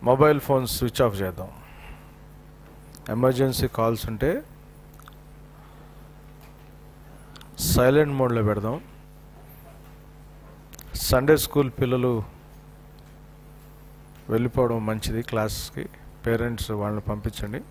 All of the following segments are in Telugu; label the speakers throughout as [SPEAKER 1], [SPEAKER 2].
[SPEAKER 1] మొబైల్ ఫోన్ స్విచ్ ఆఫ్ చేద్దాం. ఎమర్జెన్సీ కాల్స్ ఉంటే సైలెంట్ మోడ్లో పెడదాం. సండే స్కూల్ పిల్లలు వెళ్ళిపోవడం మంచిది క్లాస్కి. పేరెంట్స్ వాళ్ళని పంపించండి.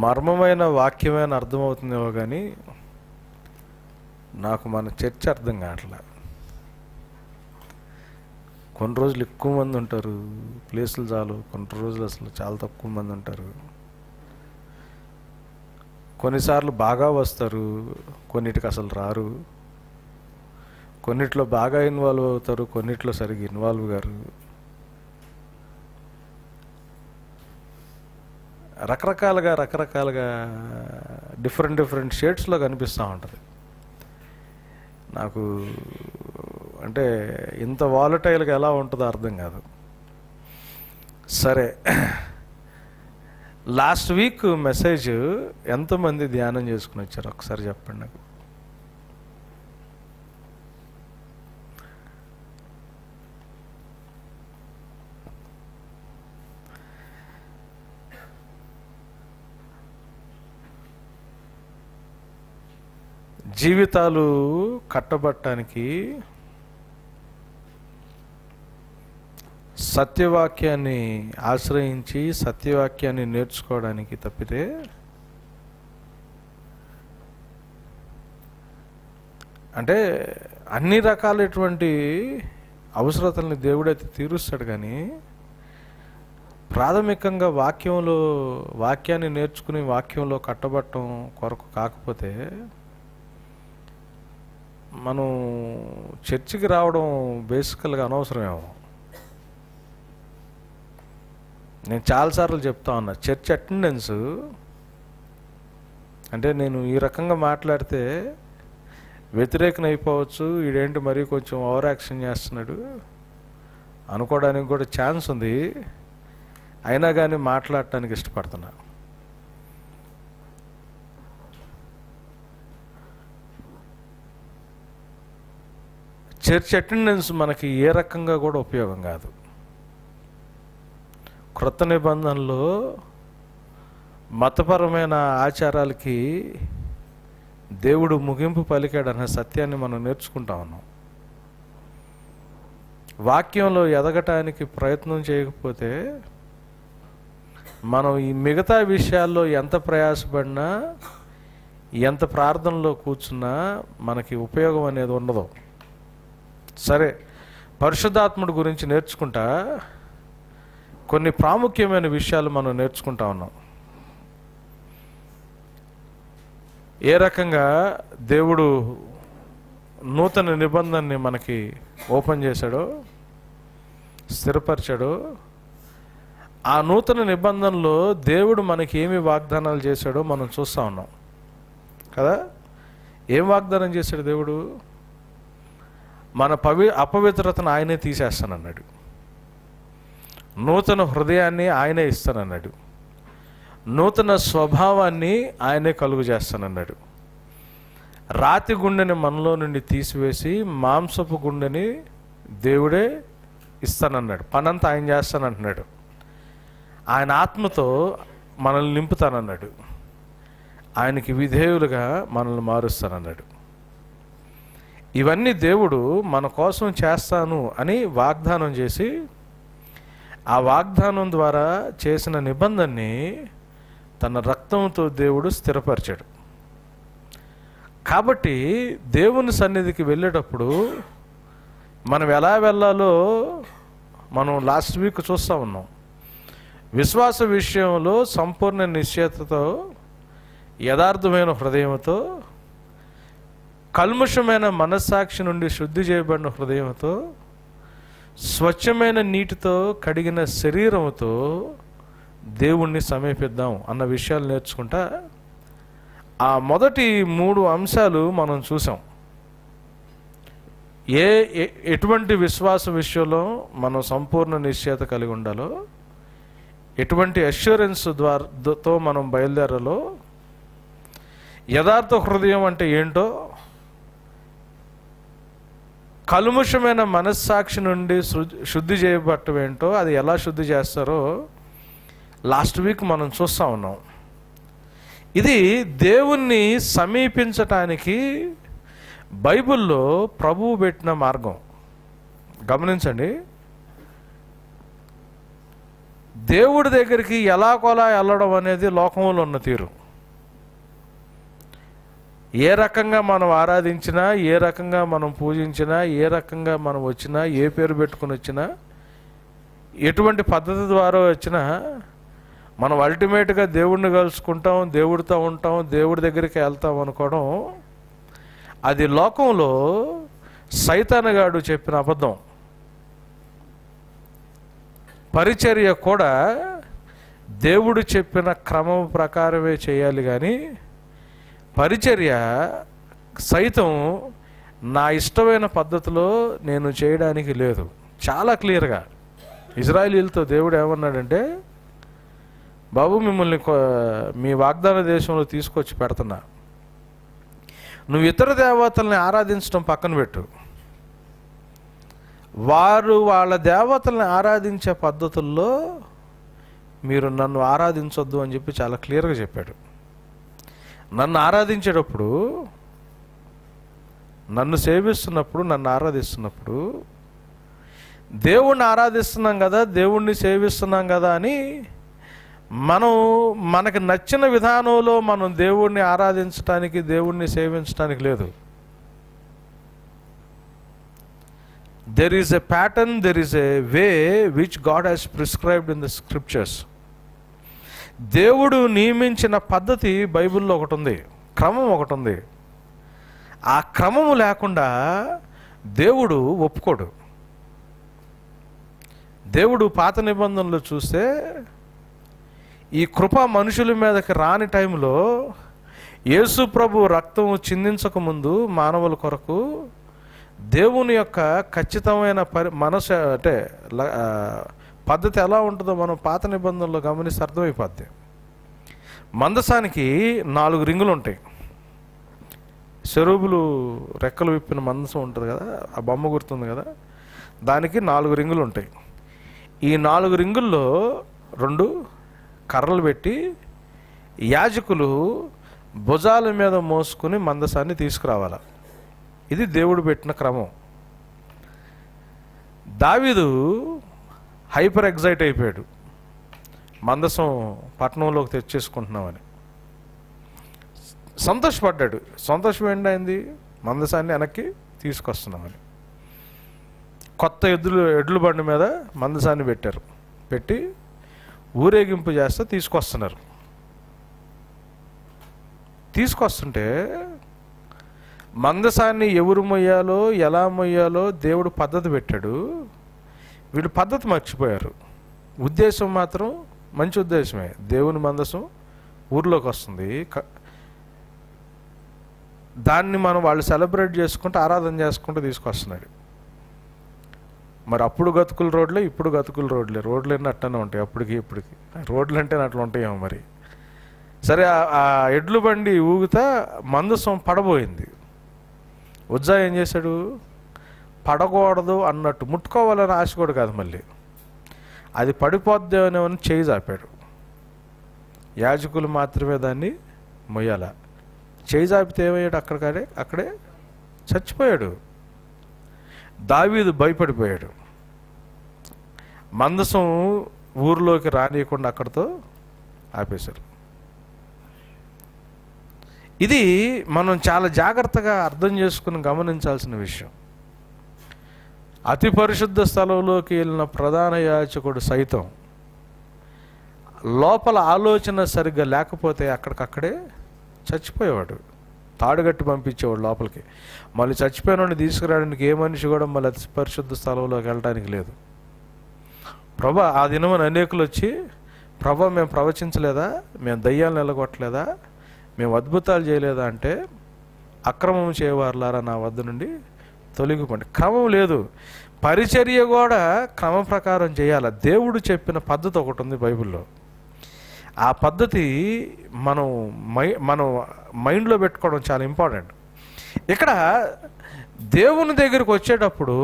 [SPEAKER 1] మర్మమైన వాక్యమైన అర్థమవుతుందేమో కానీ నాకు మన చర్చ అర్థం కావట్లా. కొన్ని రోజులు ఎక్కువ మంది ఉంటారు, ప్లేసులు చాలు. కొన్ని రోజులు అసలు చాలా తక్కువ మంది ఉంటారు. కొన్నిసార్లు బాగా వస్తారు, కొన్నిటికి అసలు రారు. కొన్నిట్లో బాగా ఇన్వాల్వ్ అవుతారు, కొన్నిట్లో సరిగ్గా ఇన్వాల్వ్ గారు. రకరకాలుగా డిఫరెంట్ షేడ్స్లో కనిపిస్తూ ఉంటుంది. నాకు అంటే ఇంత వాలటైల్గా ఎలా ఉంటుందో అర్థం కాదు. సరే, లాస్ట్ వీక్ మెసేజ్ ఎంతమంది ధ్యానం చేసుకుని వచ్చారు ఒకసారి చెప్పండి నాకు. జీవితాలు కట్టబట్టడానికి సత్యవాక్యాన్ని ఆశ్రయించి సత్యవాక్యాన్ని నేర్చుకోవడానికి తప్పితే అంటే అన్ని రకాలైనటువంటి అవసరతల్ని దేవుడైతే తీరుస్తాడు, కానీ ప్రాథమికంగా వాక్యాన్ని నేర్చుకుని వాక్యంలో కట్టబట్టడం కొరకు కాకపోతే మనం చర్చికి రావడం బేసికల్గా అనవసరమేమో. నేను చాలాసార్లు చెప్తా ఉన్నా, చర్చ్ అటెండెన్స్ అంటే నేను ఈ రకంగా మాట్లాడితే వ్యతిరేకం అయిపోవచ్చు, వీడేంటి మరీ కొంచెం ఓవర్ యాక్షన్ చేస్తున్నాడు అనుకోవడానికి కూడా ఛాన్స్ ఉంది. అయినా కానీ మాట్లాడటానికి ఇష్టపడుతున్నా. చర్చ్ అటెండెన్స్ మనకి ఏ రకంగా కూడా ఉపయోగం కాదు. క్రొత్త నిబంధనలో మతపరమైన ఆచారాలకి దేవుడు ముగింపు పలికాడనే సత్యాన్ని మనం నేర్చుకుంటా ఉన్నాం. వాక్యంలో ఎదగటానికి ప్రయత్నం చేయకపోతే మనం ఈ మిగతా విషయాల్లో ఎంత ప్రయాసపడినా ఎంత ప్రార్థనలో కూర్చున్నా మనకి ఉపయోగం అనేది ఉండదు. సరే, పరిశుద్ధాత్ముడి గురించి నేర్చుకుంటా కొన్ని ప్రాముఖ్యమైన విషయాలు మనం నేర్చుకుంటా ఉన్నాం. ఏ రకంగా దేవుడు నూతన నిబంధనని మనకి ఓపెన్ చేశాడో, స్థిరపరిచాడో, ఆ నూతన నిబంధనలో దేవుడు మనకి ఏమి వాగ్దానాలు చేశాడో మనం చూస్తూ ఉన్నాం కదా. ఏం వాగ్దానం చేశాడు దేవుడు? మన అపవిత్రతను ఆయనే తీసేస్తానన్నాడు. నూతన హృదయాన్ని ఆయనే ఇస్తానన్నాడు. నూతన స్వభావాన్ని ఆయనే కలుగు చేస్తానన్నాడు. రాతి గుండెని మనలో నుండి తీసివేసి మాంసపు గుండెని దేవుడే ఇస్తానన్నాడు. పనంతా ఆయన చేస్తానంటున్నాడు. ఆయన ఆత్మతో మనల్ని నింపుతానన్నాడు. ఆయనకి విధేయులుగా మనల్ని మారుస్తానన్నాడు. ఇవన్నీ దేవుడు మన కోసం చేస్తాను అని వాగ్దానం చేసి, ఆ వాగ్దానం ద్వారా చేసిన నిబంధనని తన రక్తంతో దేవుడు స్థిరపరిచాడు. కాబట్టి దేవుని సన్నిధికి వెళ్ళేటప్పుడు మనం ఎలా వెళ్ళాలో మనం లాస్ట్ వీక్ చూస్తూ ఉన్నాం. విశ్వాస విషయంలో సంపూర్ణ నిశ్చయతతో, యథార్థమైన హృదయంతో, కల్ముషమైన మనస్సాక్షి నుండి శుద్ధి చేయబడిన హృదయంతో, స్వచ్ఛమైన నీటితో కడిగిన శరీరంతో దేవుణ్ణి సమీపిద్దాం అన్న విషయాలు నేర్చుకుంటా ఆ మొదటి 3 అంశాలు మనం చూసాం. ఎటువంటి విశ్వాస విషయంలో మనం సంపూర్ణ నిశ్చయత కలిగి ఉండాలో, ఎటువంటి అష్యూరెన్స్ ద్వారాతో మనం బయలుదేరాలో, యథార్థ హృదయం అంటే ఏంటో, కల్ముషమైన మనస్సాక్షి నుండి శుద్ధి చేయబట్టం ఏంటో, అది ఎలా శుద్ధి చేస్తారో లాస్ట్ వీక్ మనం చూస్తూ ఉన్నాం. ఇది దేవుణ్ణి సమీపించటానికి బైబిల్లో ప్రభువు పెట్టిన మార్గం. గమనించండి, దేవుడి దగ్గరికి ఎలాగోలా వెళ్ళడం అనేది లోకంలో ఉన్న తీరు. ఏ రకంగా మనం ఆరాధించినా, ఏ రకంగా మనం పూజించినా, ఏ రకంగా మనం వచ్చినా, ఏ పేరు పెట్టుకుని వచ్చినా, ఎటువంటి పద్ధతి ద్వారా వచ్చినా మనం అల్టిమేట్గా దేవుడిని కలుసుకుంటాం, దేవుడితో ఉంటాం, దేవుడి దగ్గరికి వెళ్తాం అనుకోవడం అది లోకంలో సైతానుగాడు చెప్పిన అబద్ధం. పరిచర్య కూడా దేవుడు చెప్పిన క్రమం ప్రకారమే చేయాలి, కానీ పరిచర్య సైతం నా ఇష్టమైన పద్ధతిలో నేను చేయడానికి లేదు. చాలా క్లియర్గా ఇజ్రాయేలీలతో దేవుడు ఏమన్నాడంటే, బాబు మిమ్మల్ని మీ వాగ్దాన దేశంలో తీసుకొచ్చి పెడుతున్నా, నువ్వు ఇతర దేవతల్ని ఆరాధించడం పక్కన పెట్టు, వారు వాళ్ళ దేవతల్ని ఆరాధించే పద్ధతుల్లో మీరు నన్ను ఆరాధించొద్దు అని చెప్పి చాలా క్లియర్గా చెప్పాడు. నన్ను ఆరాధించేటప్పుడు, నన్ను సేవిస్తున్నప్పుడు, నన్ను ఆరాధిస్తున్నప్పుడు దేవుణ్ణి ఆరాధిస్తున్నాం కదా, దేవుణ్ణి సేవిస్తున్నాం కదా అని మనకు నచ్చిన విధానంలో మనం దేవుణ్ణి ఆరాధించడానికి, దేవుణ్ణి సేవించడానికి లేదు. There is a pattern, there is a way which God has prescribed in the scriptures. దేవుడు నియమించిన పద్ధతి బైబిల్లో ఒకటి ఉంది, క్రమం ఒకటి ఉంది. ఆ క్రమము లేకుండా దేవుడు ఒప్పుకోడు. దేవుడు పాత నిబంధనలు చూస్తే ఈ కృప మనుషుల మీదకి రాని టైంలో యేసు ప్రభు రక్తం చిందించకముందు మానవుల కొరకు దేవుని యొక్క ఖచ్చితమైన మనసు అంటే పద్ధతి ఎలా ఉంటుందో మనం పాత నిబంధనలో గమనిస్తే అర్థమైపోద్ది. మందసానికి 4 రింగులు ఉంటాయి. చెరువులు రెక్కలు విప్పిన మందసం ఉంటుంది కదా, ఆ బొమ్మ గుర్తుంది కదా, దానికి 4 రింగులు ఉంటాయి. ఈ 4 రింగుల్లో 2 కర్రలు పెట్టి యాజకులు భుజాల మీద మోసుకుని మందసాన్ని తీసుకురావాలి. ఇది దేవుడు పెట్టిన క్రమం. దావీదు హైపర్ ఎగ్జైట్ అయిపోయాడు, మందసం పట్టణంలోకి తెచ్చేసుకుంటున్నామని సంతోషపడ్డాడు. సంతోషం ఏంటైంది? మందసాన్ని వెనక్కి తీసుకొస్తున్నామని. కొత్త ఎడ్ల బండి మీద మందసాన్ని పెట్టారు, పెట్టి ఊరేగింపు చేస్తే తీసుకొస్తున్నారు. తీసుకొస్తుంటే మందసాన్ని ఎవరు మొయ్యాలో, ఎలా మొయ్యాలో దేవుడు పద్ధతి పెట్టాడు. వీళ్ళు పద్ధతి మర్చిపోయారు. ఉద్దేశం మాత్రం మంచి ఉద్దేశమే. దేవుని మందసం ఊర్లోకి వస్తుంది, దాన్ని వాళ్ళు సెలబ్రేట్ చేసుకుంటూ ఆరాధన చేసుకుంటూ తీసుకొస్తున్నాడు. మరి అప్పుడు గతుకుల రోడ్లే, ఇప్పుడు గతుకుల రోడ్లే. రోడ్లు అన్నీ అట్టనే ఉంటాయి, అప్పటికి ఇప్పటికి. రోడ్లు అంటే అట్లా ఉంటాయేమో మరి. సరే, ఆ ఎడ్లు బండి ఊగుతా మందసం పడబోయింది. ఉజ్జా ఏం చేశాడు? పడకూడదు అన్నట్టు, ముట్టుకోవాలని ఆశ కూడా కాదు, మళ్ళీ అది పడిపోద్దేమని చేయి చాపాడు. యాజకులు మాత్రమే దాన్ని మొయ్యాల. చేయి చాపితే ఏమయ్యాడు? అక్కడే చచ్చిపోయాడు. దావీదు భయపడిపోయాడు. మందసం ఊరిలోకి రానియకుండా అక్కడితో ఆపేశారు. ఇది మనం చాలా జాగ్రత్తగా అర్థం చేసుకుని గమనించాల్సిన విషయం. అతి పరిశుద్ధ స్థలంలోకి వెళ్ళిన ప్రధాన యాజకుడు సైతం లోపల ఆలోచన సరిగ్గా లేకపోతే అక్కడికక్కడే చచ్చిపోయేవాడు. తాడుగట్టి పంపించేవాడు లోపలికి. మళ్ళీ చచ్చిపోయిన తీసుకురావడానికి ఏ మనిషి కూడా మళ్ళీ అతి పరిశుద్ధ స్థలంలోకి వెళ్ళడానికి లేదు. ప్రభా, ఆ దినమని అనేకులు వచ్చి, ప్రభా మేము ప్రవచించలేదా, మేము దయ్యాలను నిలగొట్టలేదా, మేము అద్భుతాలు చేయలేదా అంటే, అక్రమం చేయవారులారా నా వద్ద నుండి తొలగిపోండి. క్రమం లేదు. పరిచర్య కూడా క్రమ ప్రకారం చేయాలి. దేవుడు చెప్పిన పద్ధతి ఒకటి ఉంది బైబిల్లో. ఆ పద్ధతి మనం మైండ్లో పెట్టుకోవడం చాలా ఇంపార్టెంట్. ఇక్కడ దేవుని దగ్గరికి వచ్చేటప్పుడు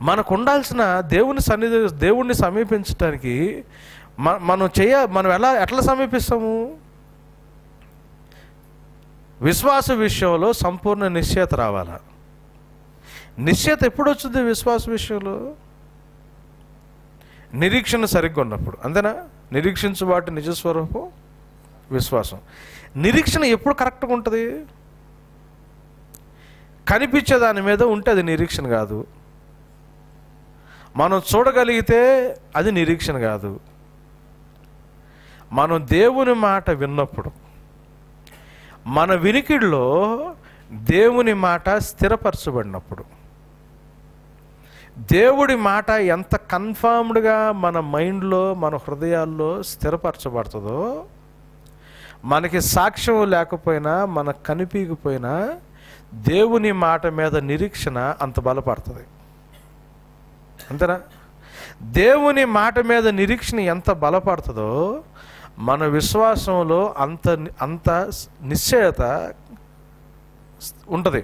[SPEAKER 1] మనకు ఉండాల్సిన దేవుణ్ణి సమీపించడానికి మనం ఎట్లా సమీపిస్తాము? విశ్వాస విషయంలో సంపూర్ణ నిశ్చయత రావాలా. నిశ్చయత ఎప్పుడు వచ్చింది విశ్వాస విషయంలో? నిరీక్షణ సరిగ్గా ఉన్నప్పుడు. అంతేనా? నిరీక్షించు వాటి నిజస్వరూపం విశ్వాసం. నిరీక్షణ ఎప్పుడు కరెక్ట్గా ఉంటుంది? కనిపించే దాని మీద ఉంటే అది నిరీక్షణ కాదు. మనం చూడగలిగితే అది నిరీక్షణ కాదు. మనం దేవుని మాట విన్నప్పుడు, మన వినికిడిలో దేవుని మాట స్థిరపరచబడినప్పుడు, దేవుడి మాట ఎంత కన్ఫర్మ్డ్గా మన మైండ్లో, మన హృదయాల్లో స్థిరపరచబడుతుందో, మనకి సాక్ష్యం లేకపోయినా, మనకు కనిపించకపోయినా దేవుని మాట మీద నిరీక్షణ అంత బలపడుతుంది. అంతేనా? దేవుని మాట మీద నిరీక్షణ ఎంత బలపడుతుందో మన విశ్వాసంలో అంత నిశ్చయత ఉంటుంది.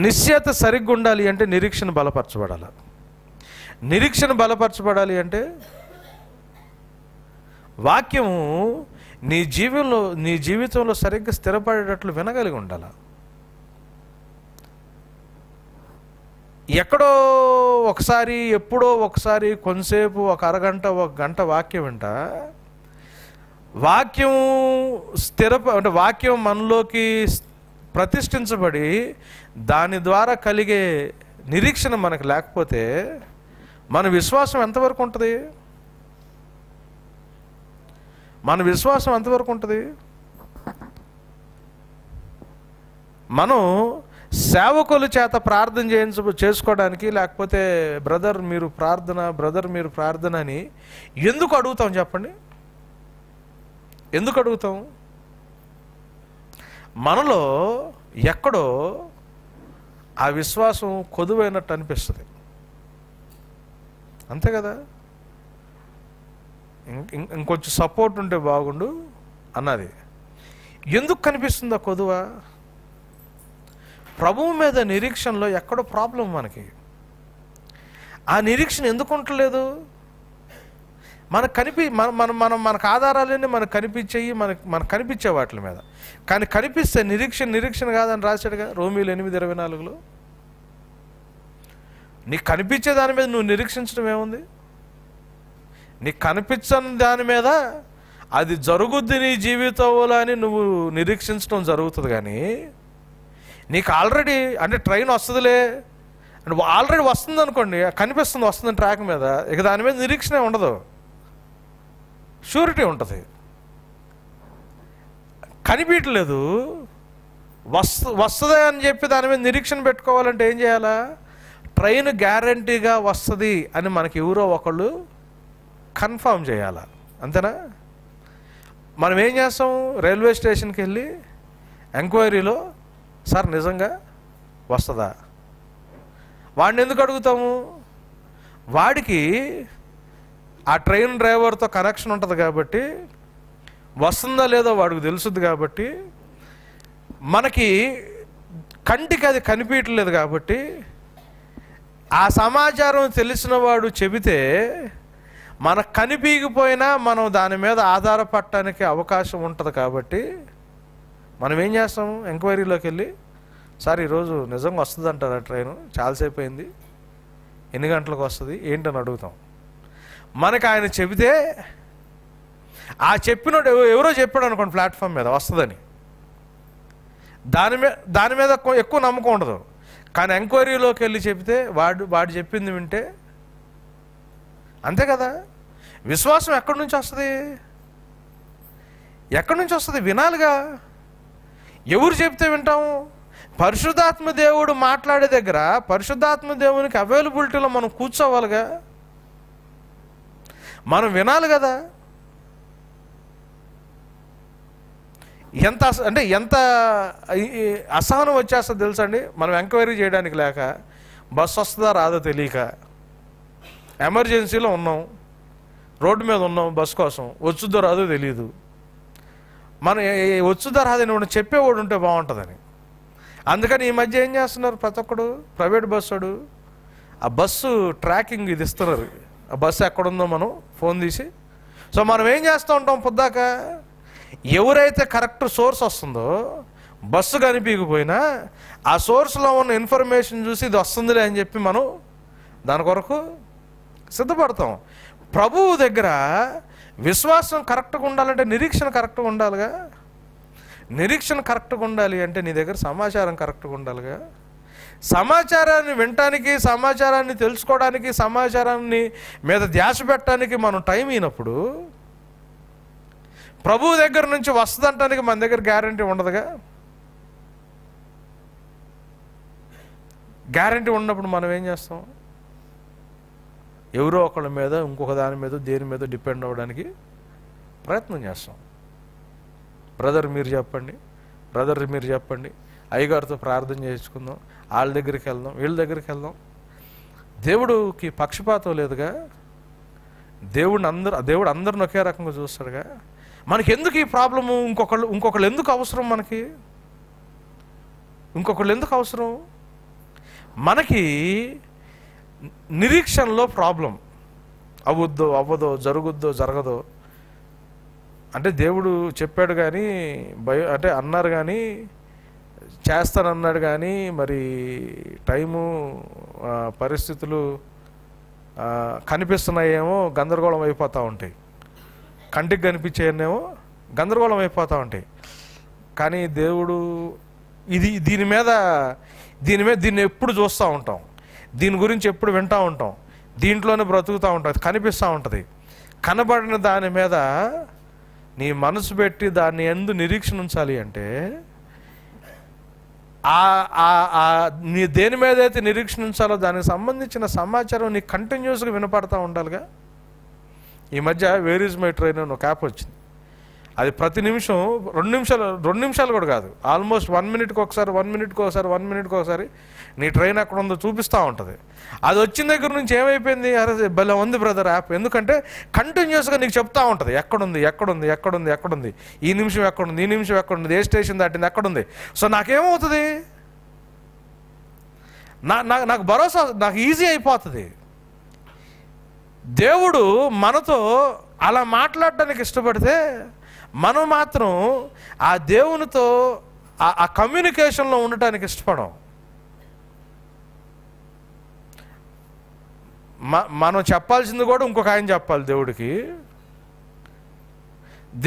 [SPEAKER 1] నిశ్చయత సరిగ్గా ఉండాలి అంటే నిరీక్షణ బలపరచబడాలి. నిరీక్షణ బలపరచబడాలి అంటే వాక్యము నీ జీవితంలో సరిగ్గా స్థిరపడేటట్లు వినగలిగి ఉండాలి. ఎక్కడో ఒకసారి, ఎప్పుడో ఒకసారి, కొంతసేపు, ఒక అరగంట, ఒక గంట వాక్యం వింట, వాక్యం మనలోకి ప్రతిష్ఠించబడి దాని ద్వారా కలిగే నిరీక్షణ మనకు లేకపోతే మన విశ్వాసం ఎంతవరకు ఉంటుంది? మన విశ్వాసం ఎంతవరకు ఉంటుంది? మనం సేవకుల చేత ప్రార్థన చేసుకోవడానికి, లేకపోతే బ్రదర్ మీరు ప్రార్థన అని ఎందుకు అడుగుతాం చెప్పండి? ఎందుకు అడుగుతాం? మనలో ఎక్కడో ఆ విశ్వాసం కొదువైనట్టు అనిపిస్తుంది. అంతే కదా? ఇంకొంచెం సపోర్ట్ ఉంటే బాగుండు అన్నది. ఎందుకు కనిపిస్తుంది ఆ కొదువ? ప్రభువు మీద నిరీక్షణలో ఎక్కడో ప్రాబ్లం మనకి. ఆ నిరీక్షణ ఎందుకు ఉండలేదు? మనకు ఆధారాలన్నీ మనకు కనిపించేవి, మనకు కనిపించే వాటి మీద. కానీ కనిపిస్తే నిరీక్షణ కాదని రాశాడుగా రోమీలు 8:24. నీకు కనిపించే దాని మీద నువ్వు నిరీక్షించడం ఏముంది? నీకు కనిపించని దాని మీద అది జరుగుద్ది నీ జీవితంలో అని నువ్వు నిరీక్షించడం జరుగుతుంది. కానీ నీకు ఆల్రెడీ అంటే ట్రైన్ వస్తుందిలే అంటే ఆల్రెడీ వస్తుంది అనుకోండి, వస్తుంది ట్రాక్ మీద, ఇక దాని మీద నిరీక్షణ ఉండదు, షూరిటీ ఉంటుంది. కనిపించలేదు, వస్తుంది అని చెప్పి దాని మీద నిరీక్షణ పెట్టుకోవాలంటే ఏం చేయాలా? ట్రైన్ గ్యారంటీగా వస్తుంది అని మనకి ఎవరో ఒకళ్ళు కన్ఫర్మ్ చేయాలా. అంతేనా? మనం ఏం చేస్తాం? రైల్వే స్టేషన్కి వెళ్ళి ఎంక్వైరీలో సార్ నిజంగా వస్తుందా? వాడిని ఎందుకు అడుగుతాము? వాడికి ఆ ట్రైన్ డ్రైవర్తో కనెక్షన్ ఉంటుంది కాబట్టి, వస్తుందా లేదో వాడికి తెలుసుద్ది కాబట్టి, మనకి కంటికి అది కనిపించట్లేదు కాబట్టి, ఆ సమాచారం తెలిసిన వాడు చెబితే మనకు కనిపించకపోయినా మనం దాని మీద ఆధారపడటానికి అవకాశం ఉంటుంది కాబట్టి మనం ఏం చేస్తాం? ఎంక్వైరీలోకి వెళ్ళి సార్ ఈరోజు నిజంగా వస్తుంది అంటారా ట్రైను? చాలాసేపు అయింది, ఎన్ని గంటలకు వస్తుంది ఏంటని అడుగుతాం. మనకు ఆయన చెబితే, ఆ చెప్పినోడు ఎవరో చెప్పాడు అనుకోండి ప్లాట్ఫామ్ మీద వస్తుందని, దాని మీద ఎక్కువ నమ్మకం ఉండదు. కానీ ఎంక్వైరీలోకి వెళ్ళి చెబితే వాడు చెప్పింది వింటే, అంతే కదా? విశ్వాసం ఎక్కడి నుంచి వస్తుంది? ఎక్కడి నుంచి వస్తుంది? వినాలిగా. ఎవరు చెప్తే వింటాము? పరిశుద్ధాత్మ దేవుడు మాట్లాడే దగ్గర పరిశుద్ధాత్మ దేవునికి అవైలబిలిటీలో మనం కూర్చోవాలిగా, మనం వినాలి కదా. ఎంత అసహనం వచ్చేస్తుంది తెలుసండి మనం ఎంక్వైరీ చేయడానికి లేక. బస్సు వస్తుందా రాదో తెలియక ఎమర్జెన్సీలో ఉన్నాం, రోడ్డు మీద ఉన్నాం, బస్సు కోసం వచ్చుద్దో రాదో తెలియదు. మనం వచ్చుద్దో రాదని చెప్పేవాడు ఉంటే బాగుంటుందని. అందుకని ఈ మధ్య ఏం చేస్తున్నారు, ప్రతి ఒక్కడు ప్రైవేట్ బస్సుడు ఆ బస్సు ట్రాకింగ్ ఇది ఇస్తున్నారు. ఆ బస్సు ఎక్కడుందో మనం ఫోన్ తీసి. సో మనం ఏం చేస్తూ ఉంటాం, పొద్దాక ఎవరైతే కరెక్ట్ సోర్స్ వస్తుందో బస్సు కనిపించకపోయినా ఆ సోర్స్లో ఉన్న ఇన్ఫర్మేషన్ చూసి ఇది వస్తుందిలే అని చెప్పి మనం దాని కొరకు సిద్ధపడతాం. ప్రభువు దగ్గర విశ్వాసం కరెక్ట్గా ఉండాలంటే నిరీక్షణ కరెక్ట్గా ఉండాలిగా. నిరీక్షణ కరెక్ట్గా ఉండాలి అంటే నీ దగ్గర సమాచారం కరెక్ట్గా ఉండాలిగా. సమాచారాన్ని వినటానికి, సమాచారాన్ని తెలుసుకోవడానికి, సమాచారాన్ని మీద ధ్యాస పెట్టడానికి మనం టైం అయినప్పుడు ప్రభువు దగ్గర నుంచి వస్తుందంటానికి మన దగ్గర గ్యారంటీ ఉండదుగా. గ్యారంటీ ఉన్నప్పుడు మనం ఏం చేస్తాం, ఎవరో ఒకళ్ళ మీద, ఇంకొక దాని మీద, దేని మీద డిపెండ్ అవ్వడానికి ప్రయత్నం చేస్తాం. బ్రదర్ మీరు చెప్పండి, బ్రదర్ మీరు చెప్పండి, అయ్యగారితో ప్రార్థన చేసుకుందాం, వాళ్ళ దగ్గరికి వెళ్దాం, వీళ్ళ దగ్గరికి వెళ్దాం. దేవుడికి పక్షపాతం లేదుగా. దేవుడు అందరిని ఒకే రకంగా చూస్తాడుగా. మనకి ఎందుకు ఈ ప్రాబ్లము, ఇంకొకళ్ళు ఎందుకు అవసరం, ఇంకొకళ్ళు ఎందుకు అవసరం? మనకి నిరీక్షణలో ప్రాబ్లం. అవుద్దో అవ్వదో, జరుగుద్దో జరగదో అంటే దేవుడు చెప్పాడు కానీ అంటే అన్నారు కానీ చేస్తానన్నాడు కానీ మరి టైము పరిస్థితులు కనిపిస్తున్నాయేమో గందరగోళం అయిపోతూ ఉంటాయి, కంటికి కనిపించేనేమో గందరగోళం అయిపోతూ ఉంటాయి. కానీ దేవుడు దీన్ని ఎప్పుడు చూస్తూ ఉంటాం, దీని గురించి ఎప్పుడు వింటూ ఉంటాం, దీంట్లోనే బ్రతుకుతూ ఉంటాం, కనిపిస్తూ ఉంటుంది. కనబడిన దాని మీద నీ మనసు పెట్టి దాన్ని ఎందు నిరీక్షణ ఉంచాలి అంటే నీ దేని మీద అయితే నిరీక్షణ ఉంచాలో దానికి సంబంధించిన సమాచారం నీకు కంటిన్యూస్గా వినపడతా ఉండాలిగా. ఈ మధ్య వేర్ ఈజ్ మై ట్రైన్ అని ఒక యాప్ వచ్చింది. అది ప్రతి నిమిషం 2 నిమిషాలు కూడా కాదు, ఆల్మోస్ట్ 1 మినిట్కి ఒకసారి నీ ట్రైన్ ఎక్కడ ఉందో చూపిస్తూ ఉంటుంది. అది వచ్చిన దగ్గర నుంచి ఏమైపోయింది, అరే భలే ఉంది బ్రదర్ యాప్. ఎందుకంటే కంటిన్యూస్గా నీకు చెప్తా ఉంటుంది ఎక్కడుంది, ఈ నిమిషం ఎక్కడుంది, ఏ స్టేషన్ దాటింది, ఎక్కడుంది. సో నాకేమవుతుంది, నాకు భరోసా, నాకు ఈజీ అయిపోతుంది. దేవుడు మనతో అలా మాట్లాడడానికి ఇష్టపడితే మనం మాత్రం ఆ దేవునితో ఆ కమ్యూనికేషన్లో ఉండటానికి ఇష్టపడం. మనం చెప్పాల్సింది కూడా ఇంకొక ఆయన చెప్పాలి దేవుడికి,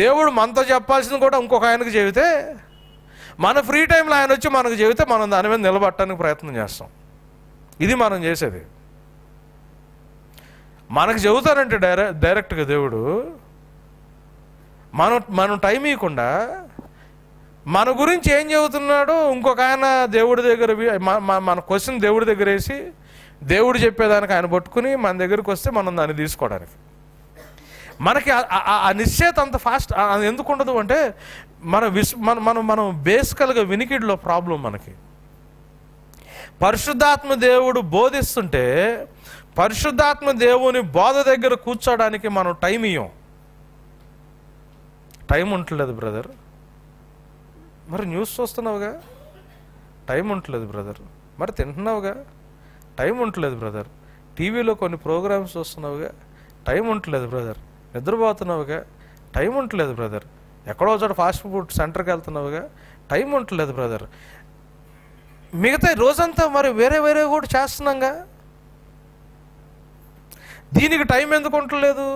[SPEAKER 1] దేవుడు మనతో చెప్పాల్సింది కూడా ఇంకొక ఆయనకు చెబితే, మన ఫ్రీ టైంలో ఆయన వచ్చి మనకు చెబితే మనం దాని మీద నిలబడటానికి ప్రయత్నం చేస్తాం. ఇది మనం చేసేది. మనకు చెబుతానంటే డైరెక్ట్గా దేవుడు మనం టైం ఇవ్వకుండా మన గురించి ఏం చెబుతున్నాడో ఇంకొక ఆయన దేవుడి దగ్గర మన క్వశ్చన్ దేవుడి దగ్గర వేసి దేవుడు చెప్పేదానికి ఆయన పట్టుకుని మన దగ్గరికి వస్తే మనం దాన్ని తీసుకోవడానికి మనకి ఆ నిశ్చయత అంత ఫాస్ట్ ఎందుకు ఉండదు అంటే మనం బేసికల్గా వినికిడిలో ప్రాబ్లం. మనకి పరిశుద్ధాత్మ దేవుడు బోధిస్తుంటే పరిశుద్ధాత్మ దేవుని బోధ దగ్గర కూర్చోడానికి మనం టైం ఇయ్యం. టైం ఉండలేదు బ్రదర్. మరి న్యూస్ చూస్తున్నావుగా, టైం ఉండలేదు బ్రదర్. మరి తింటున్నావుగా, టైం ఉండలేదు బ్రదర్. టీవీలో కొన్ని ప్రోగ్రామ్స్ చూస్తున్నావుగా, టైం ఉండలేదు బ్రదర్. నిద్రపోతున్నావుగా, టైం ఉండలేదు బ్రదర్. ఎక్కడో చోట ఫాస్ట్ ఫుడ్ సెంటర్కి వెళ్తున్నావుగా, టైం ఉండలేదు బ్రదర్. మిగతా రోజంతా మరి వేరే కూడా చేస్తున్నాంగా, దీనికి టైం ఎందుకు ఉండలేదు?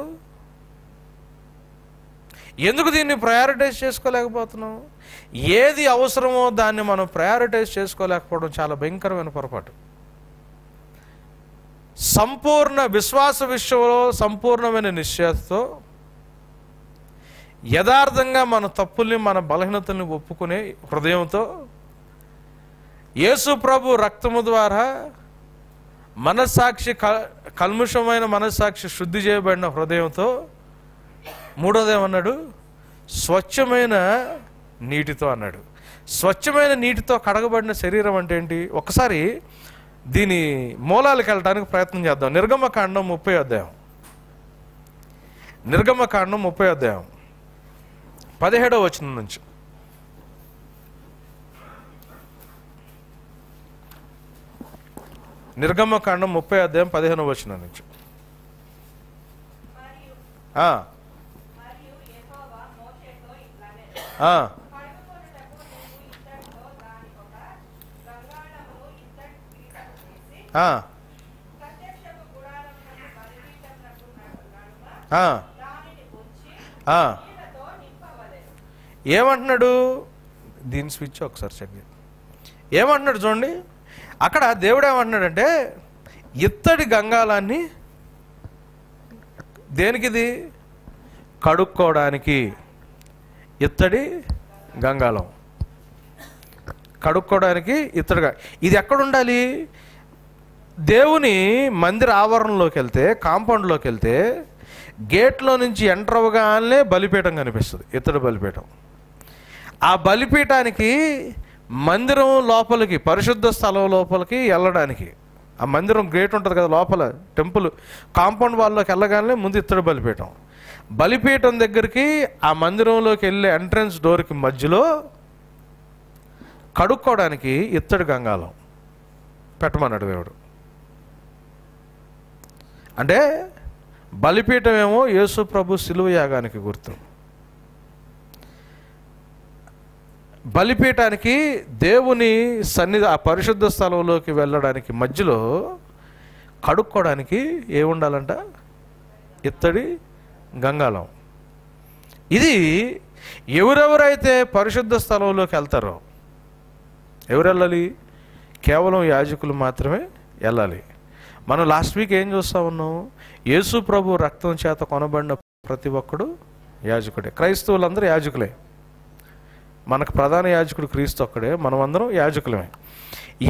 [SPEAKER 1] ఎందుకు దీన్ని ప్రయారిటైజ్ చేసుకోలేకపోతున్నాం? ఏది అవసరమో దాన్ని మనం ప్రయారిటైజ్ చేసుకోలేకపోవడం చాలా భయంకరమైన పొరపాటు. సంపూర్ణ విశ్వాస విషయంలో సంపూర్ణమైన నిశ్చయతతో యథార్థంగా మన తప్పుల్ని మన బలహీనతల్ని ఒప్పుకునే హృదయంతో యేసు ప్రభు రక్తము ద్వారా మనస్సాక్షి కల్ముషమైన మనస్సాక్షి శుద్ధి చేయబడిన హృదయంతో, మూడోది ఏమన్నాడు, స్వచ్ఛమైన నీటితో అన్నాడు. స్వచ్ఛమైన నీటితో కడగబడిన శరీరం అంటే ఏంటి? ఒకసారి దీని మూలాలకు వెళ్ళడానికి ప్రయత్నం చేద్దాం. నిర్గమకాండం 30వ అధ్యాయం, నిర్గమకాండం 30వ అధ్యాయం 17వ వచనం నుంచి. నిర్గమకాండం 30వ అధ్యాయం 15వ వచనం నుంచి. ఏమంటున్నాడు? దీని స్విచ్ ఒకసారి చెక్. ఏమంటున్నాడు చూడండి, అక్కడ దేవుడు ఏమంటున్నాడంటే ఇత్తడి గంగాలాన్ని దేనికిది? కడుక్కోవడానికి. ఇత్తడి గంగాలం కడుక్కోవడానికి ఇత్తడిగా. ఇది ఎక్కడ ఉండాలి? దేవుని మందిర ఆవరణలోకి వెళ్తే, కాంపౌండ్లోకి వెళ్తే గేట్లో నుంచి ఎంటర్ అవ్వగానే బలిపీఠం కనిపిస్తుంది, ఇత్తడి బలిపీఠం. ఆ బలిపీఠానికి మందిరం లోపలికి, పరిశుద్ధ స్థలం లోపలికి వెళ్ళడానికి, ఆ మందిరం గేట్ ఉంటుంది కదా లోపల, టెంపుల్ కాంపౌండ్ వాళ్ళలోకి వెళ్ళగానే ముందు ఇత్తడి బలిపీఠం. బలిపీఠం దగ్గరికి ఆ మందిరంలోకి వెళ్ళే ఎంట్రన్స్ డోర్కి మధ్యలో కడుక్కోవడానికి ఇత్తడి గంగాలం పెట్టమన్నాడు దేవుడు. అంటే బలిపీఠం ఏమో యేసు ప్రభు శిలువ యాగానికి గుర్తు. బలిపీఠానికి దేవుని సన్నిధి, ఆ పరిశుద్ధ స్థలంలోకి వెళ్ళడానికి మధ్యలో కడుక్కోవడానికి ఏముండాలంట? ఇత్తడి గంగాలం. ఇది ఎవరెవరైతే పరిశుద్ధ స్థలంలోకి వెళ్తారో, ఎవరు వెళ్ళాలి? కేవలం యాజకులు మాత్రమే వెళ్ళాలి. మనం లాస్ట్ వీక్ ఏం చూస్తూ ఉన్నాం? యేసు ప్రభు రక్తం చేత కొనబడిన ప్రతి ఒక్కడు యాజకుడే. క్రైస్తవులందరూ యాజకులే. మనకు ప్రధాన యాజకుడు క్రీస్తు ఒక్కడే, మనం అందరం యాజకులమే.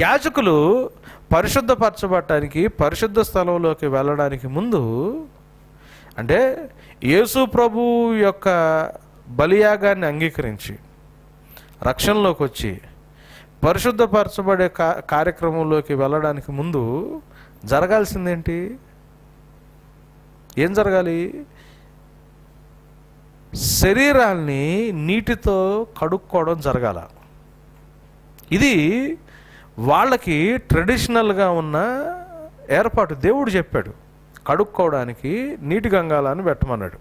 [SPEAKER 1] యాజకులు పరిశుద్ధపరచబడటానికి, పరిశుద్ధ స్థలంలోకి వెళ్ళడానికి ముందు, అంటే యేసు ప్రభు యొక్క బలియాగాన్ని అంగీకరించి రక్షణలోకి వచ్చి పరిశుద్ధపరచబడే కార్యక్రమంలోకి వెళ్ళడానికి ముందు జరగాల్సిందేంటి? ఏం జరగాలి? శరీరాన్ని నీటితో కడుక్కోవడం జరగాల. ఇది వాళ్ళకి ట్రెడిషనల్గా ఉన్న ఏర్పాటు. దేవుడు చెప్పాడు కడుక్కోవడానికి నీటి గంగాలాన్ని పెట్టమన్నాడు.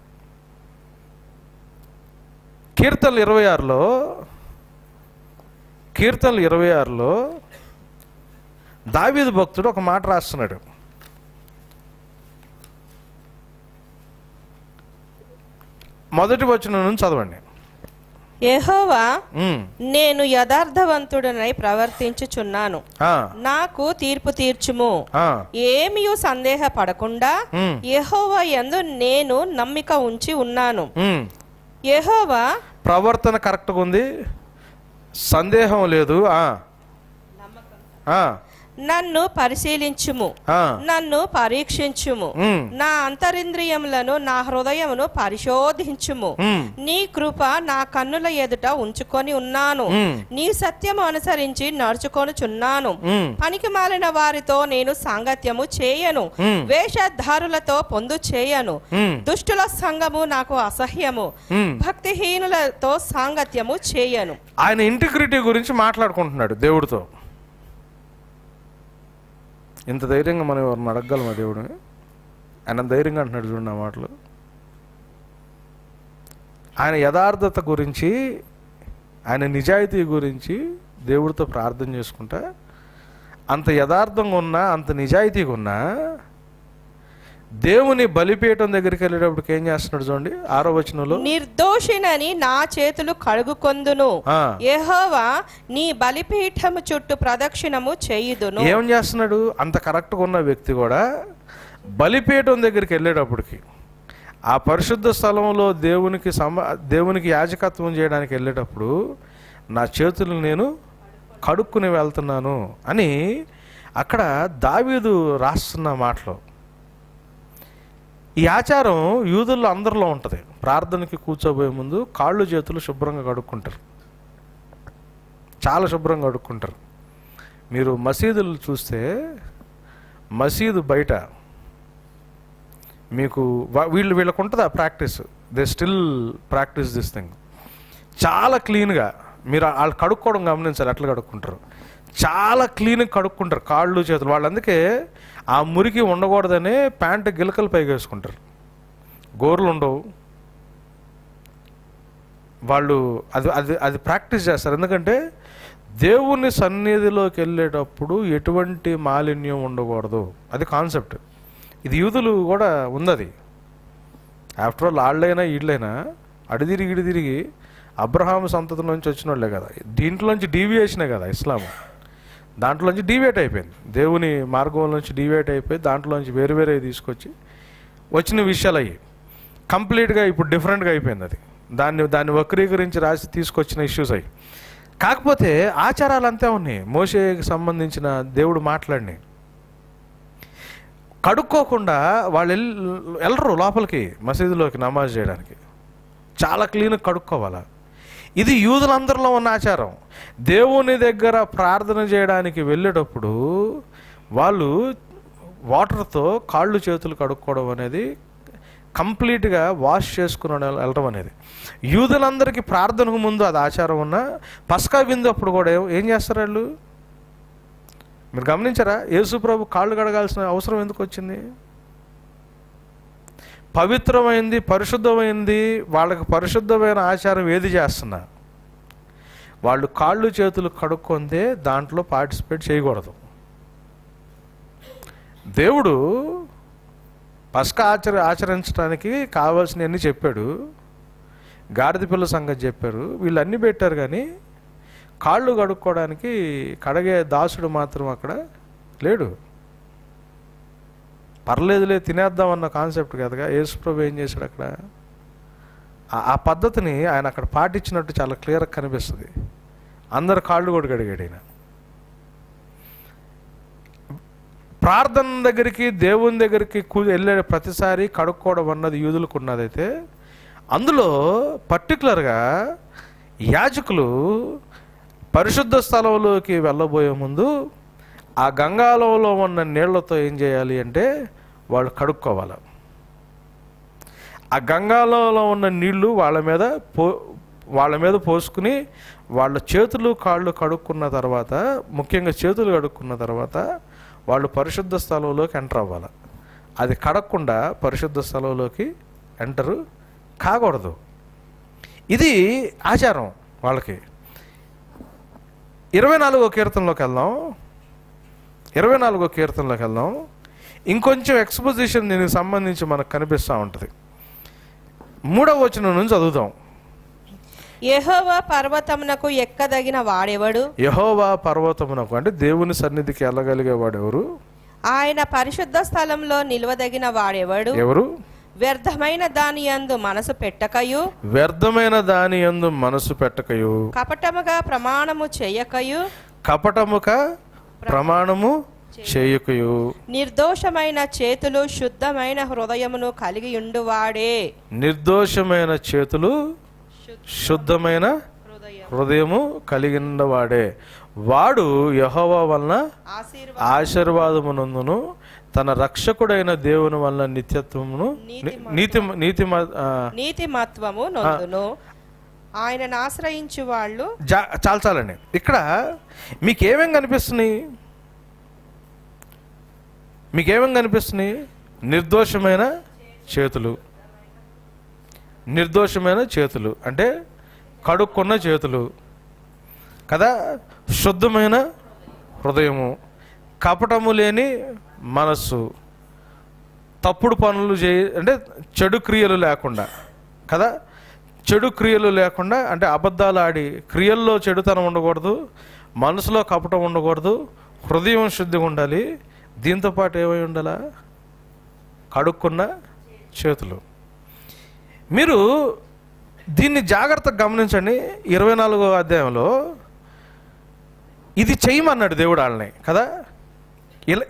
[SPEAKER 1] కీర్తనలు 26లో దావీదు భక్తుడు ఒక మాట రాస్తున్నాడు. మొదటి వచనం నుంచి చదవండి.
[SPEAKER 2] యెహోవా, నేను యథార్థవంతుడనై ప్రవర్తించుచున్నాను, నాకు తీర్పు తీర్చుము. ఏమీ సందేహపడకుండా యెహోవా యందు నేను నమ్మిక ఉంచి ఉన్నాను. యెహోవా
[SPEAKER 1] ప్రవర్తన కరెక్ట్గా ఉంది, సందేహం లేదు.
[SPEAKER 2] నన్ను పరిశీలించుము, నన్ను పరీక్షించుము, నా అంతరింద్రియములను, నా హృదయమును పరిశోధించుము. నీ కృప నా కన్నుల ఎదుట ఉంచుకొని ఉన్నాను, నీ సత్యము అనుసరించి నడుచుకొనుచున్నాను. పనికి మాలిన వారితో నేను సాంగత్యము చేయను, వేషధారులతో పొందు చేయను. దుష్టుల సంగము నాకు అసహ్యము, భక్తిహీనులతో సాంగత్యము చేయను.
[SPEAKER 1] ఆయన ఇంటిగ్రిటీ గురించి మాట్లాడుకుంటున్నాడు దేవుడితో. ఇంత ధైర్యంగా మనం ఎవరిని అడగగలమా దేవుడిని? ఆయన ధైర్యంగా అంటున్నాడు చూడండి ఆ మాటలు. ఆయన యథార్థత గురించి, ఆయన నిజాయితీ గురించి దేవుడితో ప్రార్థన చేసుకుంటా, అంత యథార్థంగా ఉన్నా, అంత నిజాయితీగా ఉన్నా, దేవుని బలిపీఠం దగ్గరికి వెళ్ళేటప్పుడు ఏం చేస్తున్నాడు చూడండి 6వ వచనంలో.
[SPEAKER 2] నిర్దోషినని నా చేతులు కడుగుకొందును, యెహోవా నీ బలిపీఠము చుట్టూ ప్రదక్షిణము చేయుదును.
[SPEAKER 1] ఏం చేస్తున్నాడు? అంత కరెక్ట్గా ఉన్న వ్యక్తి కూడా బలిపీఠం దగ్గరికి వెళ్ళేటప్పటికి, ఆ పరిశుద్ధ స్థలంలో దేవునికి యాజకత్వం చేయడానికి వెళ్ళేటప్పుడు నా చేతులు నేను కడుక్కుని వెళ్తున్నాను అని అక్కడ దావీదు రాస్తున్న మాటలు. ఈ ఆచారం యూదుల్లో అందరిలో ఉంటుంది. ప్రార్థనకి కూర్చోబోయే ముందు కాళ్ళు చేతులు శుభ్రంగా కడుక్కుంటారు, చాలా శుభ్రంగా కడుక్కుంటారు. మీరు మసీదులు చూస్తే మసీదు బయట మీకు వీళ్ళకు ఉంటుంది ఆ practice. They still practice this thing. చాలా క్లీన్గా మీరు వాళ్ళు కడుక్కోవడం గమనించాలి. ఎట్లా కడుక్కుంటారు, చాలా క్లీన్గా కడుక్కుంటారు కాళ్ళు చేతులు. వాళ్ళు అందుకే ఆ మురికి ఉండకూడదని ప్యాంటు గిలకలు పైకి వేసుకుంటారు, గోర్లు ఉండవు. వాళ్ళు అది అది అది ప్రాక్టీస్ చేస్తారు. ఎందుకంటే దేవుని సన్నిధిలోకి వెళ్ళేటప్పుడు ఎటువంటి మాలిన్యం ఉండకూడదు, అది కాన్సెప్ట్. ఇది యూదులు కూడా ఉంది. ఆఫ్టర్ ఆల్ వాళ్ళైనా వీళ్ళైనా అడిదిరిగి ఇడిదిరిగి అబ్రహాము సంతతి నుంచి వచ్చిన వాళ్ళే కదా. దీంట్లోంచి డీవియేషనే కదా ఇస్లాం. దాంట్లోంచి డీవియేట్ అయిపోయింది, దేవుని మార్గం నుంచి డీవియేట్ అయిపోయి దాంట్లోంచి వేరు వేరే తీసుకొచ్చి వచ్చిన విషయాలు అయ్యి కంప్లీట్గా ఇప్పుడు డిఫరెంట్గా అయిపోయింది. అది దాన్ని వక్రీకరించి రాసి తీసుకొచ్చిన ఇష్యూస్ అయ్యి. కాకపోతే ఆచారాలు అంతే ఉన్నాయి. మోషేకి సంబంధించిన దేవుడు మాట్లాడినాయి. కడుక్కోకుండా వాళ్ళు వెళ్ళరు లోపలికి మసీదులోకి నమాజ్ చేయడానికి, చాలా క్లీన్గా కడుక్కోవాలా. ఇది యూదులందరిలో ఉన్న ఆచారం. దేవుని దగ్గర ప్రార్థన చేయడానికి వెళ్ళేటప్పుడు వాళ్ళు వాటర్తో కాళ్ళు చేతులు కడుక్కోవడం అనేది, కంప్లీట్గా వాష్ చేసుకుని వెళ్ళడం అనేది యూదులందరికీ ప్రార్థనకు ముందు అది ఆచారం. ఉన్న పస్కా విందు అప్పుడు కూడా ఏం చేస్తారు వాళ్ళు, మీరు గమనించారా? యేసు ప్రభు కాళ్ళు కడగాల్సిన అవసరం ఎందుకు వచ్చింది? పవిత్రమైంది, పరిశుద్ధమైంది, వాళ్ళకి పరిశుద్ధమైన ఆచారం ఏది చేస్తున్నా వాళ్ళు కాళ్ళు చేతులు కడుక్కొందే దాంట్లో పార్టిసిపేట్ చేయకూడదు. దేవుడు పస్కా ఆచరించడానికి కావాల్సినవన్నీ చెప్పాడు, గాడిద పిల్ల సంగతి చెప్పారు, వీళ్ళు అన్నీ పెట్టారు. కానీ కాళ్ళు కడుక్కోవడానికి కడగే దాసుడు మాత్రం అక్కడ లేడు. పర్లేదులే తినేద్దామన్న కాన్సెప్ట్ కదగా. యేసుప్రభు ఏం చేశాడు అక్కడ? ఆ పద్ధతిని ఆయన అక్కడ పాటించినట్టు చాలా క్లియర్గా కనిపిస్తుంది. అందరు కాళ్ళు కూడా కడిగాడు ఆయన. ప్రార్థన దగ్గరికి, దేవుని దగ్గరికి వెళ్ళే ప్రతిసారి కడుక్కోవడం అన్నది యూదులకు ఉన్నదైతే, అందులో పర్టికులర్గా యాజకులు పరిశుద్ధ స్థలంలోకి వెళ్ళబోయే ముందు ఆ గంగాలంలో ఉన్న నీళ్లతో ఏం చేయాలి అంటే వాళ్ళు కడుక్కోవాలి. ఆ గంగాలంలో ఉన్న నీళ్లు వాళ్ళ మీద పోసుకుని వాళ్ళ చేతులు కాళ్ళు కడుక్కున్న తర్వాత, ముఖ్యంగా చేతులు కడుక్కున్న తర్వాత వాళ్ళు పరిశుద్ధ స్థలంలోకి ఎంటర్ అవ్వాలి. అది కడగకుండా పరిశుద్ధ స్థలంలోకి ఎంటర్ కాకూడదు. ఇది ఆచారం వాళ్ళకి. 24వ కీర్తనలోకి వెళ్దాం. 24వ కీర్తనలోకి వెళ్దాం. ఇంకొంచెం ఎక్స్పోజిషన్ దీనికి సంబంధించి మనకు కనిపిస్తూ ఉంటుంది. 3వ వచనం నుంచి చదువుదాం.
[SPEAKER 2] యెహోవా పర్వతమునకు ఎక్కదగిన వాడెవడు?
[SPEAKER 1] యెహోవా పర్వతమునకు అంటే దేవుని సన్నిధికి వెళ్ళగలిగే వాడెవరు?
[SPEAKER 2] ఆయన పరిశుద్ధ స్థలంలో నిలవదగిన వాడెవడు?
[SPEAKER 1] ఎవరు?
[SPEAKER 2] వ్యర్థమైన దాని యందు మనసు పెట్టకయు,
[SPEAKER 1] వ్యర్థమైన దాని యందు మనసు పెట్టకయు,
[SPEAKER 2] కపటముగా ప్రమాణము చేయకయు,
[SPEAKER 1] కపటముగా ప్రమాణము చేయకయు,
[SPEAKER 2] నిర్దోషమైన చేతులు శుద్ధమైన హృదయమును కలిగి ఉండువాడే.
[SPEAKER 1] నిర్దోషమైన చేతులు శుద్ధమైన హృదయము కలిగినవాడే. వాడు యెహోవా వలన ఆశీర్వాదమునందును తన రక్షకుడైన దేవుని వలన నిత్యత్వమును
[SPEAKER 2] నీతిమత్వము నొందును. ఆయనను ఆశ్రయించు వాళ్ళు.
[SPEAKER 1] చాలండి. ఇక్కడ మీకేమేం కనిపిస్తున్నాయి? నిర్దోషమైన చేతులు. నిర్దోషమైన చేతులు అంటే కడుక్కున్న చేతులు కదా. శుద్ధమైన హృదయము, కపటము లేని మనస్సు, తప్పుడు పనులు అంటే చెడు క్రియలు లేకుండా కదా. చెడు క్రియలు లేకుండా అంటే అబద్ధాలు ఆడి క్రియల్లో చెడుతనం ఉండకూడదు, మనసులో కపటం ఉండకూడదు, హృదయం శుద్ధిగా ఉండాలి. దీంతోపాటు ఏమై ఉండాలా? కడుక్కున్న చేతులు. మీరు దీన్ని జాగ్రత్తగా గమనించండి. 24వ అధ్యాయంలో ఇది చేయమన్నాడు దేవుడు వాళ్ళని కదా.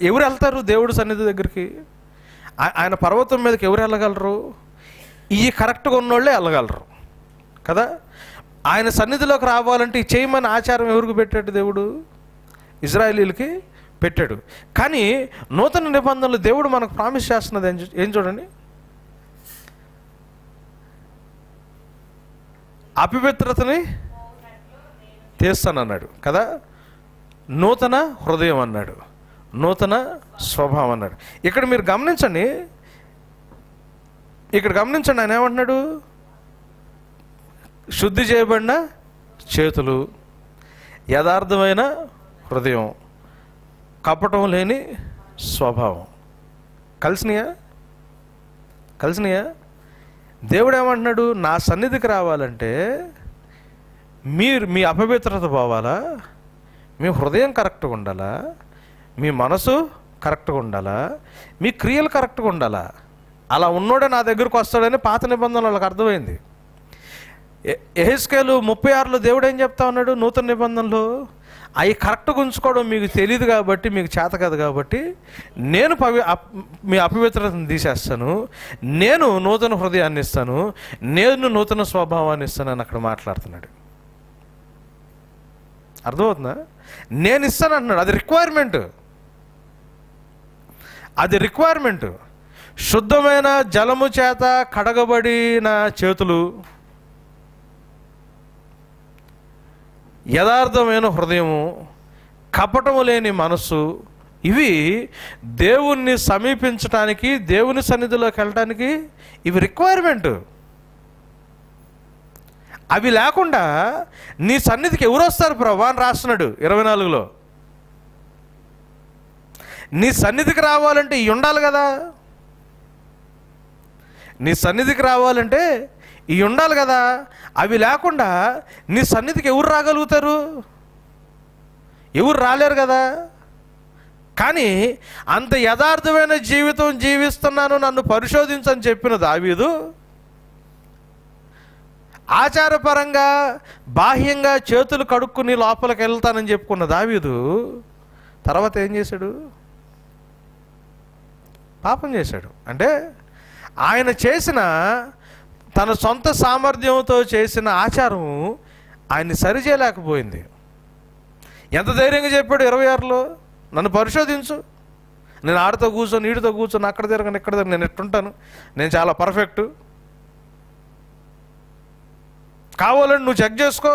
[SPEAKER 1] ఎవరు వెళ్తారు దేవుడు సన్నిధి దగ్గరికి? ఆయన పర్వతం మీదకి ఎవరు వెళ్ళగలరు? ఈ కరెక్ట్గా ఉన్నోళ్ళే వెళ్ళగలరు కదా. ఆయన సన్నిధిలోకి రావాలంటే ఈ చేయమని ఆచారం ఎవరికి పెట్టాడు దేవుడు? ఇజ్రాయేలీలకి పెట్టాడు. కానీ నూతన నిబంధనలు దేవుడు మనకు ప్రామిస్ చేస్తున్నది ఏం చూడండి, అపవిత్రతని తీస్తానన్నాడు కదా, నూతన హృదయం అన్నాడు, నూతన స్వభావం అన్నాడు. ఇక్కడ మీరు గమనించండి, ఆయన ఏమంటున్నాడు, శుద్ధి చేయబడిన చేతులు, యథార్థమైన హృదయం, కపటం లేని స్వభావం. కలిసినాయా? దేవుడు ఏమంటున్నాడు, నా సన్నిధికి రావాలంటే మీ అపవిత్రత పోవాలా, మీ హృదయం కరెక్ట్గా ఉండాలా, మీ మనసు కరెక్ట్గా ఉండాలా, మీ క్రియలు కరెక్ట్గా ఉండాలా. అలా ఉన్నోడే నా దగ్గరకు వస్తాడని పాత నిబంధనలు వాళ్ళకి అర్థమైంది. యెహెజ్కేలు 36లో దేవుడు ఏం చెప్తా ఉన్నాడు, నూతన నిబంధనలు అవి కరెక్ట్గా ఉంచుకోవడం మీకు తెలియదు కాబట్టి, మీకు చేత కాదు కాబట్టి, నేను మీ అపవిత్రతను తీసేస్తాను, నేను నూతన హృదయాన్ని ఇస్తాను, నేను నూతన స్వభావాన్ని ఇస్తాను అని అక్కడ మాట్లాడుతున్నాడు. అర్థమవుతుందా? నేను ఇస్తాను అంటున్నాడు. అది రిక్వైర్మెంట్. శుద్ధమైన జలము చేత కడగబడిన చేతులు, యథార్థమైన హృదయము, కపటము లేని మనస్సు, ఇవి దేవుణ్ణి సమీపించటానికి, దేవుని సన్నిధిలోకి వెళ్ళటానికి ఇవి రిక్వైర్మెంట్. అవి లేకుండా నీ సన్నిధికి ఎవరు వస్తారు ప్రభువా అని రాస్తున్నాడు 24లో. నీ సన్నిధికి రావాలంటే ఇవి ఉండాలి కదా, నీ సన్నిధికి రావాలంటే ఇవి ఉండాలి కదా. అవి లేకుండా నీ సన్నిధికి ఎవరు రాగలుగుతారు? ఎవరు రాలేరు కదా. కానీ అంత యథార్థమైన జీవితం జీవిస్తున్నాను, నన్ను పరిశోధించని చెప్పిన దావీదు, ఆచారపరంగా బాహ్యంగా చేతులు కడుక్కుని లోపలికి వెళ్తానని చెప్పుకున్న దావీదు తర్వాత ఏం చేశాడు? పాపం చేశాడు. అంటే ఆయన చేసిన తన సొంత సామర్థ్యంతో చేసిన ఆచారం ఆయన్ని సరిచేయలేకపోయింది. ఎంత ధైర్యంగా చెప్పాడు 26లో, నన్ను పరిశోధించు, నేను ఆడితో కూర్చొని నీటితో కూర్చొని అక్కడ తిరగను ఇక్కడ తిరగను, నేను ఎట్టుంటాను, నేను చాలా పర్ఫెక్టు, కావాలని నువ్వు చెక్ చేసుకో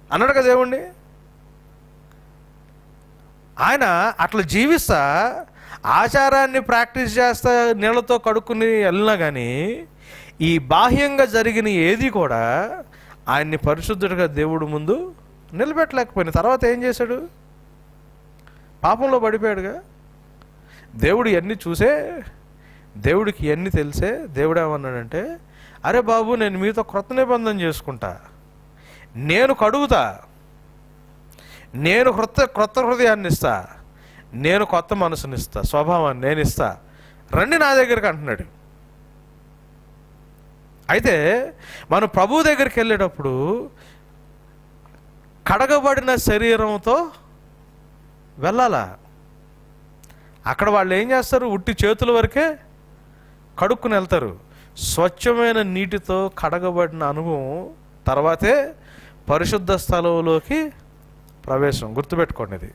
[SPEAKER 1] అన్నాడు కదా దేవుణ్ణి. ఆయన అట్లా జీవిస్తా ఆచారాన్ని ప్రాక్టీస్ చేస్తా నీళ్ళతో కడుక్కుని వెళ్ళినా కానీ ఈ బాహ్యంగా జరిగిన ఏది కూడా ఆయన్ని పరిశుద్ధుడిగా దేవుడు ముందు నిలబెట్టలేకపోయిన తర్వాత ఏం చేశాడు? పాపంలో పడిపోయాడుగా. దేవుడు ఇవన్నీ చూసే, దేవుడికి ఇవన్నీ తెలిసే దేవుడు ఏమన్నాడంటే, అరే బాబు, నేను మీతో క్రొత్త నిబంధన చేసుకుంటా, నేను కడుగుతా, నేను క్రొత్త హృదయాన్ని ఇస్తా, నేను కొత్త మనసుని ఇస్తా, స్వభావాన్ని నేను ఇస్తా, రండి నా దగ్గరికి అంటున్నాడు. అయితే మనం ప్రభువు దగ్గరికి వెళ్ళేటప్పుడు కడగబడిన శరీరంతో వెళ్ళాలా. అక్కడ వాళ్ళు ఏం చేస్తారు? ఉట్టి చేతుల వరకే కడుక్కుని వెళ్తారు. స్వచ్ఛమైన నీటితో కడగబడిన అనుభవం తర్వాతే పరిశుద్ధ స్థలంలోకి ప్రవేశం. గుర్తుపెట్టుకోండి,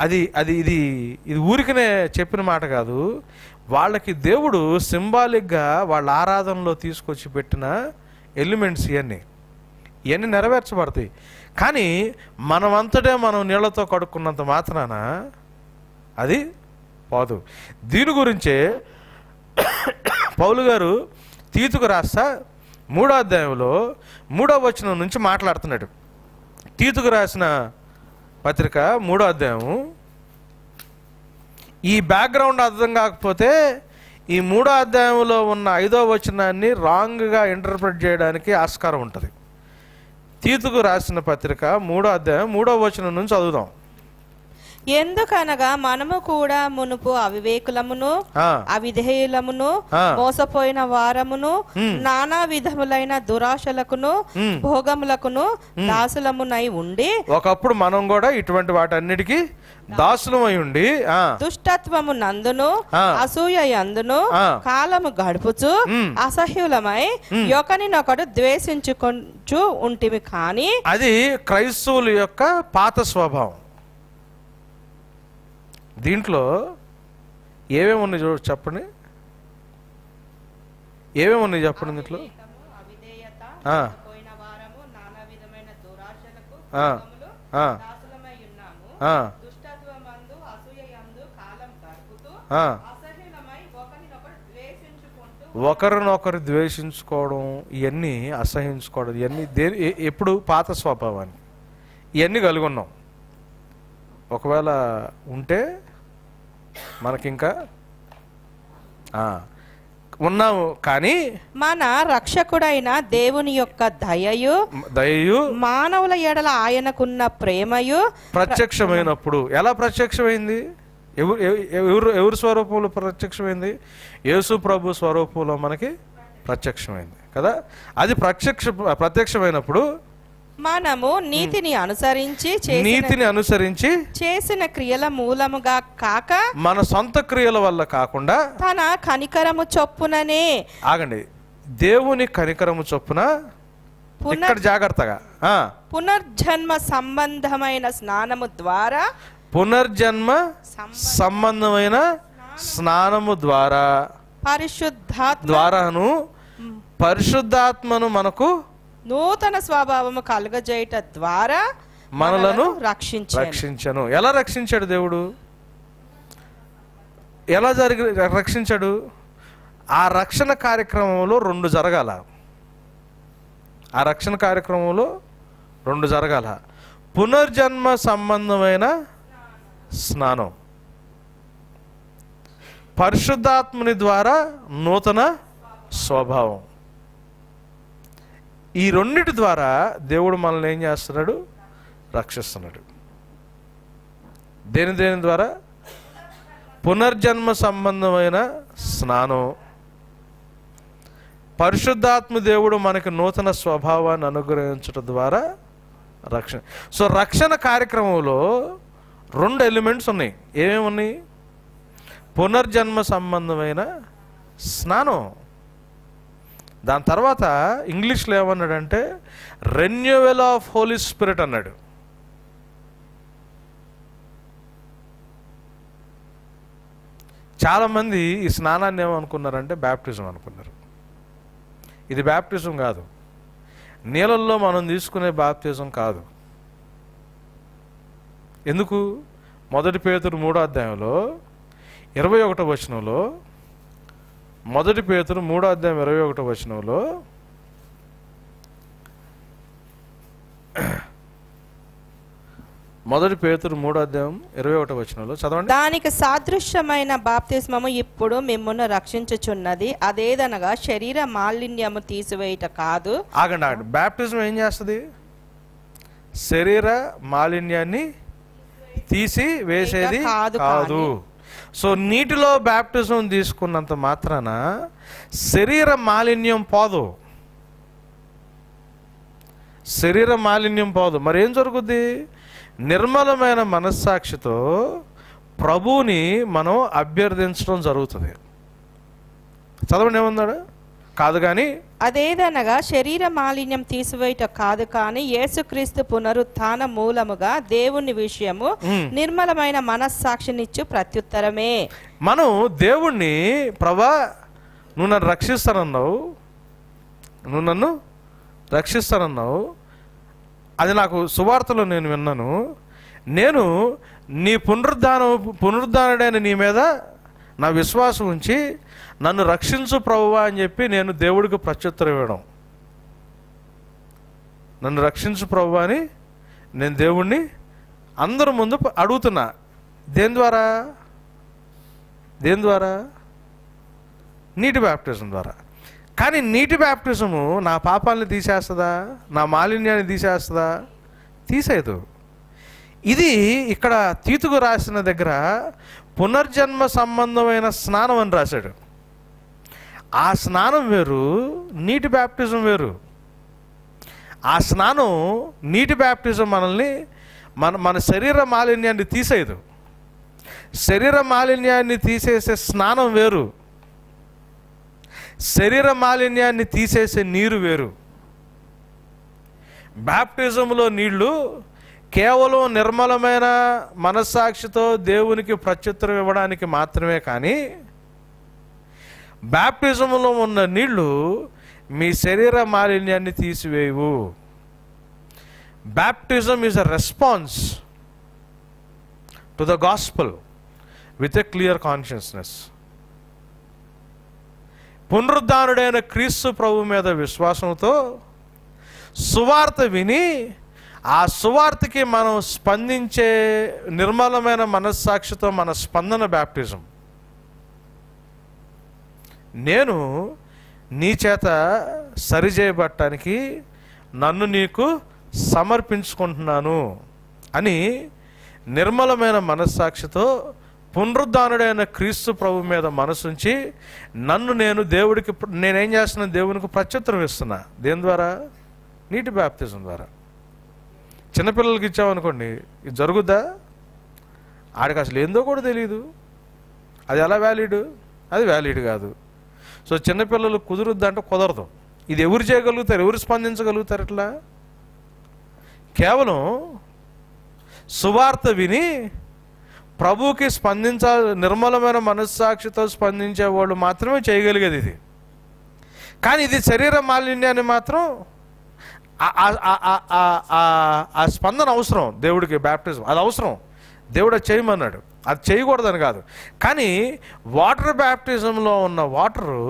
[SPEAKER 1] ఇది ఊరికనే చెప్పిన మాట కాదు. వాళ్ళకి దేవుడు సింబాలిక్గా వాళ్ళ ఆరాధనలో తీసుకొచ్చి పెట్టిన ఎలిమెంట్స్ ఇవన్నీ నెరవేర్చబడతాయి. కానీ మనమంతటే మనం నీళ్లతో కడుక్కున్నంత మాత్రాన అది పోదు. దీని గురించే పౌలు గారు తీతుకు రాస్తా 3వ అధ్యాయంలో 3వ వచనం నుంచి మాట్లాడుతున్నాడు. తీతుకు రాసిన పత్రిక 3వ అధ్యాయం. ఈ బ్యాక్గ్రౌండ్ అర్థం కాకపోతే ఈ 3వ అధ్యాయంలో ఉన్న 5వ వచనాన్ని రాంగ్గా ఇంటర్ప్రిట్ చేయడానికి ఆస్కారం ఉంటుంది. తీతుకు రాసిన పత్రిక 3వ అధ్యాయం 3వ వచనం నుంచి చదువుదాం.
[SPEAKER 2] ఎందుకనగా మనము కూడా మునుపు అవివేకులమును అవిధేయులమును మోసపోయిన వారమును నానా విధములైన దురాశలకును భోగములకును దాసులమునై ఉండి,
[SPEAKER 1] ఒకప్పుడు మనం కూడా ఇటువంటి వాటన్నిటికీ దాసులమై ఉండి
[SPEAKER 2] దుష్టత్వము నందును అసూయ యందును కాలము గడుపుచు అసహ్యులమై ఒకరినొకడు ద్వేషించుకొంచు ఉంటిమి. కానీ
[SPEAKER 1] అది క్రైస్తవుల యొక్క పాత స్వభావం. దీంట్లో ఏమేమి ఉన్నాయి చూడు, చెప్పండి. ఏమేమి ఉన్నాయి చెప్పండి దీంట్లో. ఒకరినొకరు ద్వేషించుకోవడం, ఇవన్నీ అసహించుకోవడం, ఇవన్నీ ఎప్పుడు పాత స్వభావాన్ని ఇవన్నీ కలిగి ఉన్నాం. ఒకవేళ ఉంటే మనకింకా ఉన్నాము. కానీ
[SPEAKER 2] మన రక్షకుడైన దేవుని యొక్క దయయు మానవుల ఎడల ఆయనకున్న ప్రేమయు
[SPEAKER 1] ప్రత్యక్షమైనప్పుడు. ఎలా ప్రత్యక్షమైంది? ఎవరు స్వరూపంలో ప్రత్యక్షమైంది? యేసు ప్రభు స్వరూపంలో మనకి ప్రత్యక్షమైంది కదా. అది ప్రత్యక్షమైనప్పుడు
[SPEAKER 2] మనము నీతిని అనుసరించి చేసిన క్రియల మూలముగా కాక,
[SPEAKER 1] మన సొంత క్రియల వల్ల కాకుండా
[SPEAKER 2] తన కనికరము చొప్పుననే.
[SPEAKER 1] ఆగండి, దేవుని కనికరము చొప్పున. ఇక్కడ జాగ్రత్తగా,
[SPEAKER 2] పునర్జన్మ సంబంధమైన స్నానము ద్వారా
[SPEAKER 1] పరిశుద్ధాత్మను మనకు
[SPEAKER 2] నూతన స్వభావము కలుగజేయట ద్వారా
[SPEAKER 1] మనలను రక్షించను. ఎలా రక్షించాడు దేవుడు? ఎలా రక్షించాడు? ఆ రక్షణ కార్యక్రమంలో రెండు జరగాల. పునర్జన్మ సంబంధమైన స్నానం, పరిశుద్ధాత్మని ద్వారా నూతన స్వభావం. ఈ రెండిటి ద్వారా దేవుడు మనల్ని ఏం చేస్తున్నాడు? రక్షిస్తున్నాడు. దేని ద్వారా? పునర్జన్మ సంబంధమైన స్నానం, పరిశుద్ధాత్మ దేవుడు మనకి నూతన స్వభావాన్ని అనుగ్రహించడం ద్వారా రక్షణ. సో రక్షణ కార్యక్రమంలో రెండు ఎలిమెంట్స్ ఉన్నాయి. ఏమేమి ఉన్నాయి? పునర్జన్మ సంబంధమైన స్నానం, దాని తర్వాత ఇంగ్లీష్లో ఏమన్నాడంటే రెన్యూవల్ ఆఫ్ హోలీ స్పిరిట్ అన్నాడు. చాలామంది ఈ స్నానాన్ని ఏమనుకున్నారంటే బ్యాప్టిజం అనుకున్నారు. ఇది బ్యాప్టిజం కాదు. నీళ్ళల్లో మనం తీసుకునే బాప్తిజం కాదు. ఎందుకు? 1 పేతురు 3వ అధ్యాయంలో 21వ వచనంలో 1 పేతురు 3వ అధ్యాయం 21వ వచనంలో చదవండి.
[SPEAKER 2] దానికి సాదృశ్యమైన బాప్తిస్మము ఇప్పుడు మిమ్మును రక్షించుచున్నది. అదేదనగా శరీర మాలిన్యము తీసివేయట కాదు.
[SPEAKER 1] ఆగండి. బాప్తిజం ఏం చేస్తుంది? శరీర మాలిన్యాన్ని తీసి వేసేది కాదు. సో నీటిలో బాప్టిజం తీసుకున్నంత మాత్రాన శరీర మాలిన్యం పోదు. మరి ఏం జరుగుద్ది? నిర్మలమైన మనస్సాక్షితో ప్రభువుని మనం అభ్యర్థించడం జరుగుతుంది. చదవండి ఏమన్నాడు? కాదు కానీ
[SPEAKER 2] అదేదనగా శరీర మాలిన్యం తీసివేయట కాదు కానీ యేసుక్రీస్తు పునరుత్థాన మూలముగా దేవుని విషయము నిర్మలమైన మనస్సాక్షినిచ్చు ప్రత్యుత్తరమే.
[SPEAKER 1] మనం దేవుణ్ణి, ప్రభా నువ్వు నన్ను రక్షిస్తానన్నావు, అది నాకు సువార్తలో నేను విన్నాను. నేను నీ పునరుద్ధానుడైన నీ మీద నా విశ్వాసం ఉంచి నన్ను రక్షించు ప్రభువా అని చెప్పి నేను దేవుడికి ప్రత్యుత్తరం ఇవ్వడం. నన్ను రక్షించు ప్రభువా అని నేను దేవుణ్ణి అందరి ముందు అడుగుతున్నా. దేని ద్వారా? నీటి బ్యాప్టిజం ద్వారా. కానీ నీటి బ్యాప్టిజము నా పాపాలని తీసేస్తుందా? నా మాలిన్యాన్ని తీసేస్తుందా? తీసేయదు. ఇది ఇక్కడ తీతుకు రాసిన దగ్గర పునర్జన్మ సంబంధమైన స్నానం అని రాశాడు. ఆ స్నానం వేరు, నీటి బ్యాప్టిజం వేరు. ఆ స్నానం, నీటి బ్యాప్టిజం మనల్ని మన శరీర మాలిన్యాన్ని తీసేయదు. శరీర మాలిన్యాన్ని తీసేసే స్నానం వేరు, శరీర మాలిన్యాన్ని తీసేసే నీరు వేరు. బ్యాప్టిజంలో నీళ్లు కేవలం నిర్మలమైన మనస్సాక్షితో దేవునికి ప్రత్యుత్తరం ఇవ్వడానికి మాత్రమే, కానీ బ్యాప్టిజంలో ఉన్న నీళ్లు మీ శరీర మాలిన్యాన్ని తీసివేయవు. Baptism is a response to the gospel with a clear consciousness. పునరుద్ధానుడైన క్రీస్తు ప్రభు మీద విశ్వాసంతో సువార్త విని ఆ సువార్తకి మనం స్పందించే నిర్మలమైన మనస్సాక్షితో మన స్పందన బ్యాప్టిజం. నేను నీ చేత సరిచేయబట్టడానికి నన్ను నీకు సమర్పించుకుంటున్నాను అని నిర్మలమైన మనస్సాక్షితో పునరుద్ధానుడైన క్రీస్తు ప్రభు మీద మనసుంచి నేను దేవుడికి నేనేం చేస్తున్నాను, దేవునికి ప్రత్యుత్తరం ఇస్తున్నా. దేని ద్వారా? నీటి బ్యాప్తిజం ద్వారా. చిన్నపిల్లలకి ఇచ్చామనుకోండి, ఇది జరుగుద్దా? ఆడికి అసలు ఏందో కూడా తెలియదు. అది ఎలా వ్యాలిడ్? అది వ్యాలిడ్ కాదు. సో చిన్నపిల్లలు కుదురుద్దంటే కుదరదు. ఇది ఎవరు చేయగలుగుతారు, ఎవరు స్పందించగలుగుతారు? ఇట్లా కేవలం సువార్త విని ప్రభువుకి నిర్మలమైన మనస్సాక్షితో స్పందించే వాళ్ళు మాత్రమే చేయగలిగేది ఇది. కానీ ఇది శరీర మాలిన్యాన్ని మాత్రం ఆ స్పందన అవసరం. దేవుడికి బ్యాప్టిజం అది అవసరం, దేవుడు అది చేయమన్నాడు. అది చేయకూడదని కాదు. కానీ వాటర్ బ్యాప్టిజంలో ఉన్న వాటరు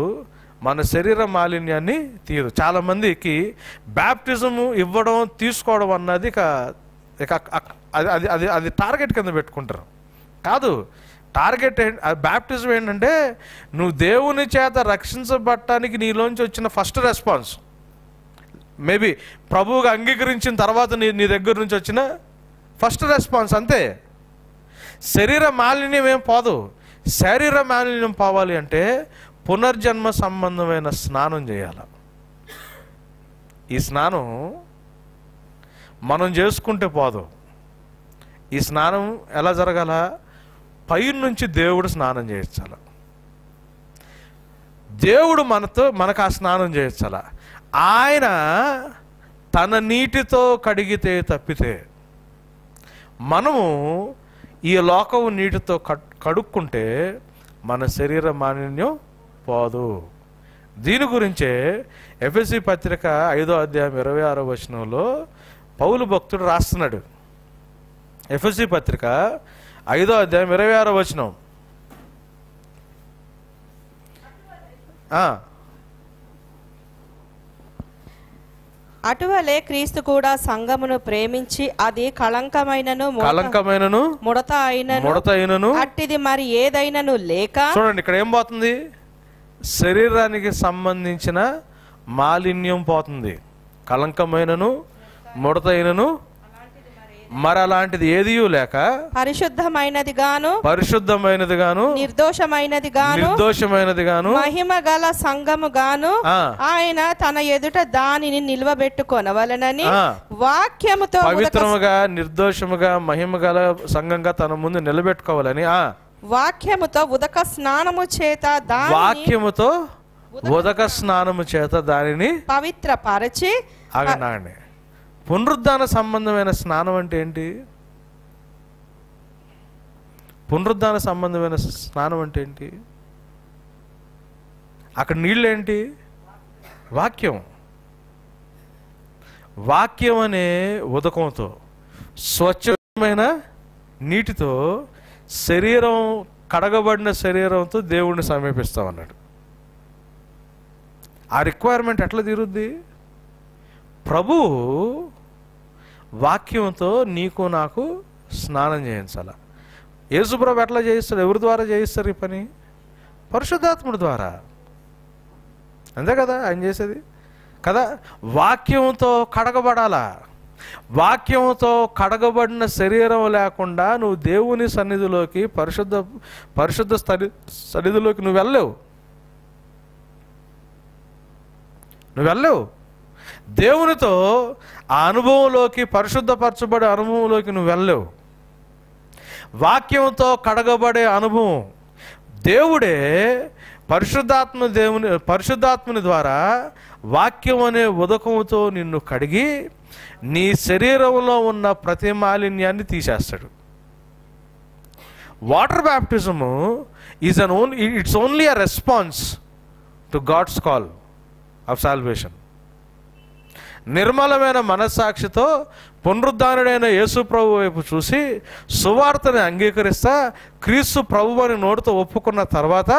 [SPEAKER 1] మన శరీర మాలిన్యాన్ని తీయదు. చాలామందికి బ్యాప్టిజము ఇవ్వడం తీసుకోవడం అన్నది అది టార్గెట్ కింద పెట్టుకుంటారు. కాదు, టార్గెట్ బ్యాప్టిజం ఏంటంటే నువ్వు దేవుని చేత రక్షించబడటానికి నీలోంచి వచ్చిన ఫస్ట్ రెస్పాన్స్. మేబీ ప్రభువుగా అంగీకరించిన తర్వాత నీ దగ్గర నుంచి వచ్చిన ఫస్ట్ రెస్పాన్స్, అంతే. శరీర మాలిన్యం ఏం పోదు. శరీర మాలిన్యం పోవాలి అంటే పునర్జన్మ సంబంధమైన స్నానం చేయాలి. ఈ స్నానం మనం చేసుకుంటే పోదు. ఈ స్నానం ఎలా జరగాల? పైనుంచి దేవుడు స్నానం చేయించాల. దేవుడు మనకు ఆ స్నానం చేయించాల. ఆయన తన నీటితో కడిగితే తప్పితే మనము ఈ లోకం నీటితో కడుక్కుంటే మన శరీర మాలిన్యం పోదు. దీని గురించే ఎఫెసీ పత్రిక 5వ అధ్యాయం 26వ వచనంలో పౌలు భక్తుడు రాస్తున్నాడు. ఎఫెసీ పత్రిక 5వ అధ్యాయం 26వ వచనం.
[SPEAKER 2] అటువలే క్రీస్తు కూడా సంఘమును ప్రేమించి అది కళంకమైనను ముడత అయినను అట్టిది మరి ఏదైనను లేక.
[SPEAKER 1] చూడండి ఇక్కడ ఏం పోతుంది? శరీరానికి సంబంధించిన మాలిన్యం పోతుంది. కళంకమైనను ముడత అయినను మరి అలాంటిది ఏదియూ లేక
[SPEAKER 2] పరిశుద్ధమైనది గాను
[SPEAKER 1] నిర్దోషమైనది గాను
[SPEAKER 2] మహిమ గల సంఘము గాను ఆయన తన ఎదుట దానిని నిల్వబెట్టుకొనవలెనని వాక్యముతో
[SPEAKER 1] పవిత్రముగా నిర్దోషముగా మహిమ గల సంఘంగా తన ముందు నిలబెట్టుకోవాలని
[SPEAKER 2] వాక్యముతో ఉదక స్నానము చేత దానిని పవిత్రపరచి.
[SPEAKER 1] ఆగండి. పునరుద్ధాన సంబంధమైన స్నానం అంటే ఏంటి? పునరుద్ధాన సంబంధమైన స్నానం అంటే ఏంటి? అక్కడ నీళ్ళేంటి? వాక్యం అనే ఉదకంతో స్వచ్ఛమైన నీటితో కడగబడిన శరీరంతో దేవుణ్ణి సమీపిస్తామన్నాడు. ఆ రిక్వైర్మెంట్ ఎట్లా తీరుద్ది? ప్రభువు వాక్యంతో నీకు నాకు స్నానం చేయించాల. యేసుప్రభు ఎట్లా చేయిస్తాడు? ఎవరి ద్వారా చేయిస్తారు ఈ పని? పరిశుద్ధాత్ముడి ద్వారా. అంతే కదా ఆయన చేసేది కదా. వాక్యంతో కడగబడాలా. వాక్యంతో కడగబడిన శరీరం లేకుండా నువ్వు దేవుని సన్నిధిలోకి పరిశుద్ధ సన్నిధిలోకి నువ్వు వెళ్ళలేవు. దేవునితో ఆ అనుభవంలోకి, పరిశుద్ధపరచబడే అనుభవంలోకి నువ్వు వెళ్ళలేవు. వాక్యంతో కడగబడే అనుభవం దేవుడే పరిశుద్ధాత్మని ద్వారా వాక్యం అనే ఉదకముతో నిన్ను కడిగి నీ శరీరంలో ఉన్న ప్రతి మాలిన్యాన్ని తీసేస్తాడు. Water baptism it's only a response to God's call of salvation. నిర్మలమైన మనస్సాక్షితో పునరుద్ధానుడైన యేసు ప్రభు వైపు చూసి సువార్తని అంగీకరిస్తా క్రీస్తు ప్రభు అని నోటితో ఒప్పుకున్న తర్వాత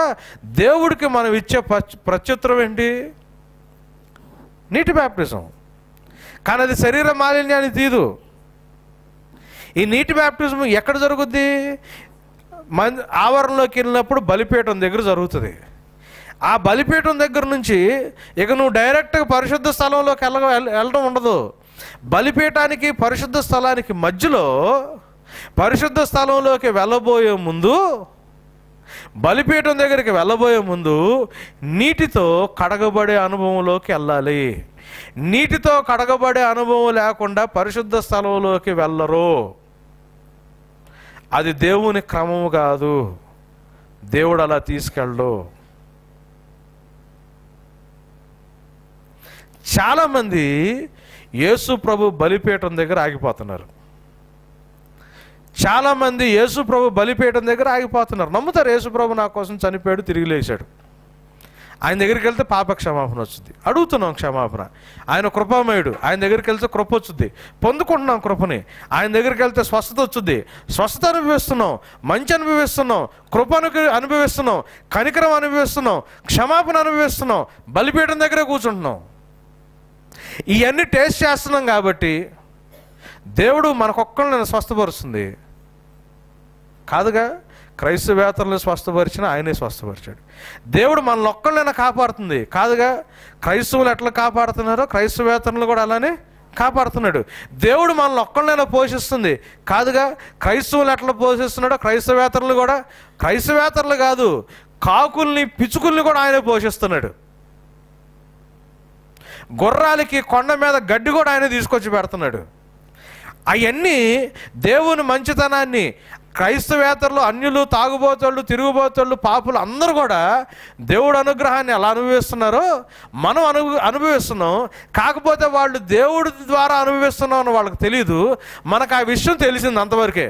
[SPEAKER 1] దేవుడికి మనం ఇచ్చే ప్రత్యుత్తరం ఏంటి? నీటి బ్యాప్టిజం. కానీ అది శరీర మాలిన్యాన్ని తీదు. ఈ నీటి బ్యాప్టిజం ఎక్కడ జరుగుద్ది? ఆవరణలోకి వెళ్ళినప్పుడు బలిపీఠం దగ్గర జరుగుతుంది. ఆ బలిపీఠం దగ్గర నుంచి ఇక నువ్వు డైరెక్ట్గా పరిశుద్ధ స్థలంలోకి వెళ్ళడం ఉండదు. బలిపీఠానికి పరిశుద్ధ స్థలానికి మధ్యలో పరిశుద్ధ స్థలంలోకి వెళ్ళబోయే ముందు, బలిపీఠం దగ్గరికి వెళ్ళబోయే ముందు నీటితో కడగబడే అనుభవంలోకి వెళ్ళాలి. నీటితో కడగబడే అనుభవం లేకుండా పరిశుద్ధ స్థలంలోకి వెళ్ళరు. అది దేవుని క్రమము కాదు. దేవుడు అలా తీసుకెళ్ళడు. చాలామంది యేసు ప్రభు బలిపీఠం దగ్గర ఆగిపోతున్నారు. చాలామంది యేసు ప్రభు బలిపీఠం దగ్గర ఆగిపోతున్నారు. నమ్ముతారు యేసు ప్రభు నా కోసం చనిపోయాడు, తిరిగి లేచాడు. ఆయన దగ్గరికి వెళ్తే పాప క్షమాపణ వచ్చింది. అడుగుతున్నాం క్షమాపణ. ఆయన కృపామయుడు. ఆయన దగ్గరికి వెళ్తే కృప వచ్చుద్ది, పొందుకుంటున్నాం కృపని. ఆయన దగ్గరికి వెళ్తే స్వస్థత వచ్చుద్ది, స్వస్థత అనుభవిస్తున్నాం, మంచి అనుభవిస్తున్నాం, కృపను అనుభవిస్తున్నాం, కనికరం అనుభవిస్తున్నాం, క్షమాపణ అనుభవిస్తున్నాం. బలిపీఠం దగ్గరే కూర్చుంటున్నాం. ఇవన్నీ టేస్ట్ చేస్తున్నాం కాబట్టి దేవుడు మనకొక్కళ్ళని స్వస్థపరుస్తుంది కాదుగా. క్రైస్తవేతరులను స్వస్థపరిచిన ఆయనే స్వస్థపరిచాడు. దేవుడు మనల్ని ఒక్కళ్ళైనా కాపాడుతుంది కాదుగా. క్రైస్తవులు ఎట్లా కాపాడుతున్నారో క్రైస్తవేతరులు కూడా అలానే కాపాడుతున్నాడు. దేవుడు మనల్ని ఒక్కళ్ళైనా పోషిస్తుంది కాదుగా. క్రైస్తవులు ఎట్లా పోషిస్తున్నాడో క్రైస్తవేతరులు కూడా, క్రైస్తవేతరులు కాదు కాకుల్ని పిచుకుల్ని కూడా ఆయనే పోషిస్తున్నాడు. గుర్రాలకి కొండ మీద గడ్డి కూడా ఆయన తీసుకొచ్చి పెడుతున్నాడు. అవన్నీ దేవుని మంచితనాన్ని, క్రైస్తవేతరులు, అన్యులు, తాగుబోతోళ్ళు, తిరుగుబోతోళ్ళు, పాపులు అందరూ కూడా దేవుడు అనుగ్రహాన్ని ఎలా అనుభవిస్తున్నారో మనం అనుభవిస్తున్నాం. కాకపోతే వాళ్ళు దేవుడి ద్వారా అనుభవిస్తున్నాం అని వాళ్ళకి తెలియదు. మనకు ఆ విషయం తెలిసింది అంతవరకే.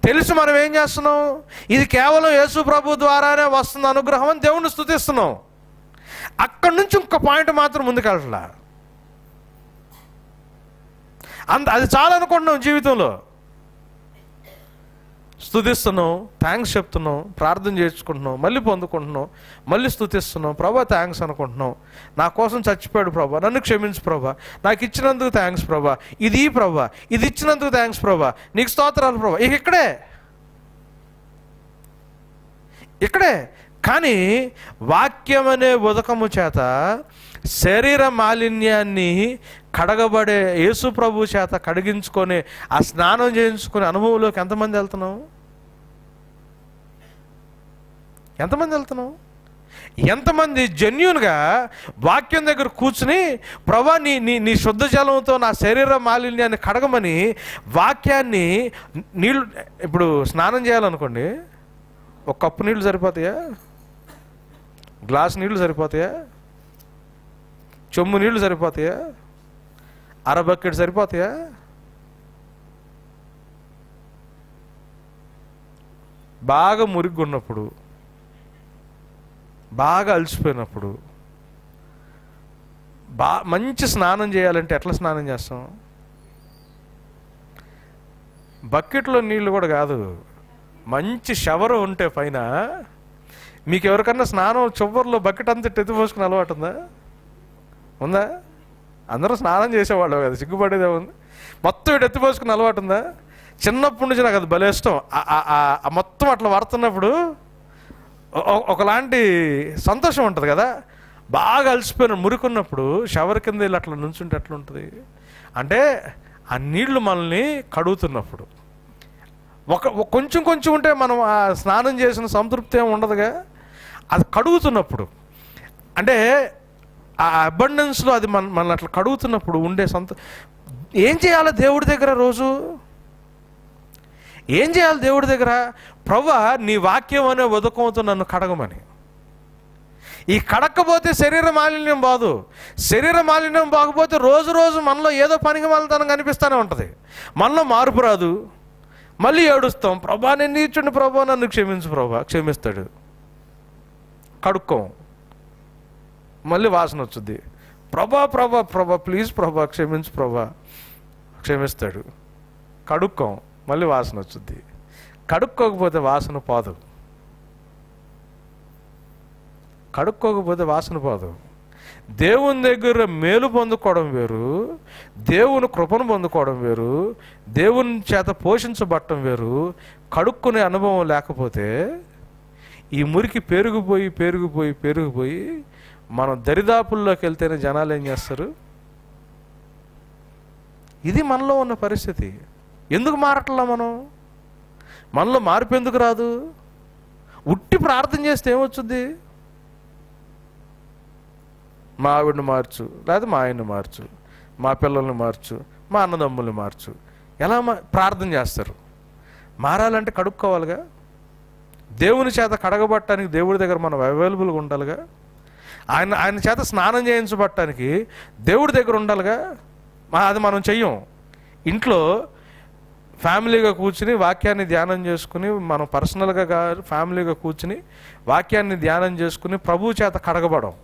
[SPEAKER 1] తెలిసి మనం ఏం చేస్తున్నాం? ఇది కేవలం యేసు ప్రభు ద్వారానే వస్తున్న అనుగ్రహం అని దేవుణ్ణి స్తుతిస్తున్నాం. అక్కడి నుంచి ఇంకో పాయింట్ మాత్రం ముందుకెళ్ళట్లా. అది చాలా అనుకుంటున్నాం జీవితంలో. స్తుతిస్తున్నాం, థ్యాంక్స్ చెప్తున్నాం, ప్రార్థన చేసుకుంటున్నాం, మళ్ళీ పొందుకుంటున్నాం, మళ్ళీ స్తుతిస్తున్నాం, ప్రభా థ్యాంక్స్ అనుకుంటున్నాం. నా కోసం చచ్చిపోయాడు ప్రభా, నన్ను క్షమించు ప్రభా, నాకు ఇచ్చినందుకు థ్యాంక్స్ ప్రభా, ఇది ప్రభా, ఇది ఇచ్చినందుకు థ్యాంక్స్ ప్రభా, నీకు స్తోత్రాలు ప్రభా. ఇక్కడే కానీ వాక్యం అనే ఉదకము చేత శరీర మాలిన్యాన్ని కడగబడే యేసు ప్రభు చేత కడిగించుకొని ఆ స్నానం చేయించుకునే అనుభవంలోకి ఎంతమంది వెళ్తున్నాం? ఎంతమంది జెన్యూన్గా వాక్యం దగ్గర కూర్చుని ప్రభా నీ శుద్ధ జలంతో నా శరీర మాలిన్యాన్ని కడగమని వాక్యాన్ని నీళ్ళు, ఇప్పుడు స్నానం చేయాలనుకోండి, ఒక కప్పు నీళ్ళు సరిపోతాయా? గ్లాస్ నీళ్ళు సరిపోతాయా? చెమ్ము నీళ్ళు సరిపోతాయా? అర బకెట్ సరిపోతాయా? బాగా మురిగున్నప్పుడు, బాగా అలసిపోయినప్పుడు, మంచి స్నానం చేయాలంటే ఎట్లా స్నానం చేస్తాం? బకెట్లో నీళ్ళు కూడా కాదు, మంచి షవర్ ఉంటే పైన. మీకు ఎవరికన్నా స్నానం చివరిలో బకెట్ అంతా ఎత్తిపోసుకుని అలవాటు ఉందా? అందరూ స్నానం చేసేవాళ్ళు కదా, సిగ్గుపడేదే ఉంది. మొత్తం ఇటు ఎత్తిపోసుకుని అలవాటు ఉందా? చిన్నప్పటి నుంచి నాకు అది భలే ఇష్టం. మొత్తం అట్లా పడుతున్నప్పుడు ఒకలాంటి సంతోషం ఉంటుంది కదా. బాగా అలసిపోయిన మురికున్నప్పుడు షవర్ కింద వెళ్ళి అట్లా నుంచుంటే ఎట్లా ఉంటుంది? అంటే ఆ నీళ్లు మనల్ని కడుగుతున్నప్పుడు కొంచెం కొంచెం ఉంటే మనం ఆ స్నానం చేసిన సంతృప్తి ఏమి ఉండదుగా, అది కడుగుతున్నప్పుడు అంటే ఆ అబండెన్స్లో అది మన అట్లా కడుగుతున్నప్పుడు ఉండే ఏం చేయాలి దేవుడి దగ్గర? రోజు ఏం చేయాలి దేవుడి దగ్గర? ప్రభువా, నీ వాక్యం అనే ఉదకంతో నన్ను కడగమని. ఈ కడక్కపోతే శరీర మాలిన్యం బాదు. శరీర మాలిన్యం బాగపోతే రోజు రోజు మనలో ఏదో పనికి మాలితనం కనిపిస్తూనే ఉంటుంది. మనలో మార్పు రాదు. మళ్ళీ ఏడుస్తాం, ప్రభా నేను నీచుండి ప్రభా నన్ను క్షమించు ప్రభా. క్షమిస్తాడు. కడుక్కోం, మళ్ళీ వాసన వచ్చుద్ది. ప్రభా ప్రభా ప్రభా ప్లీజ్ ప్రభా క్షమించు ప్రభా. క్షమిస్తాడు. కడుక్కోం, మళ్ళీ వాసన వచ్చుద్ది. కడుక్కోకపోతే వాసన పోదు. కడుక్కోకపోతే వాసన పోదు. దేవుని దగ్గర మేలు పొందుకోవడం వేరు, దేవుని కృపను పొందుకోవడం వేరు, దేవుని చేత పోషించబడటం వేరు. కడుక్కునే అనుభవం లేకపోతే ఈ మురికి పెరిగిపోయి పెరిగిపోయి పెరిగిపోయి మనం దరిదాపుల్లోకి వెళ్తేనే జనాలు ఏం చేస్తారు? ఇది మనలో ఉన్న పరిస్థితి. ఎందుకు మారట్లా మనలో మార్పు ఎందుకు రాదు? ఉట్టి ప్రార్థన చేస్తే ఏమొచ్చుద్ది? మా ఆవిడని మార్చు, లేదా మా ఆయన్ని మార్చు, మా పిల్లల్ని మార్చు, మా అన్నదమ్ముల్ని మార్చు. ఎలా ప్రార్థన చేస్తారు? మారాలంటే కడుక్కోవాలిగా. దేవుని చేత కడగబట్టడానికి దేవుడి దగ్గర మనం అవైలబుల్గా ఉండాలిగా. ఆయన చేత స్నానం చేయించబట్టడానికి దేవుడి దగ్గర ఉండాలిగా. అది మనం చెయ్యం. ఇంట్లో ఫ్యామిలీగా కూర్చుని వాక్యాన్ని ధ్యానం చేసుకుని, మనం పర్సనల్గా ఫ్యామిలీగా కూర్చుని వాక్యాన్ని ధ్యానం చేసుకుని ప్రభువు చేత కడగబడం.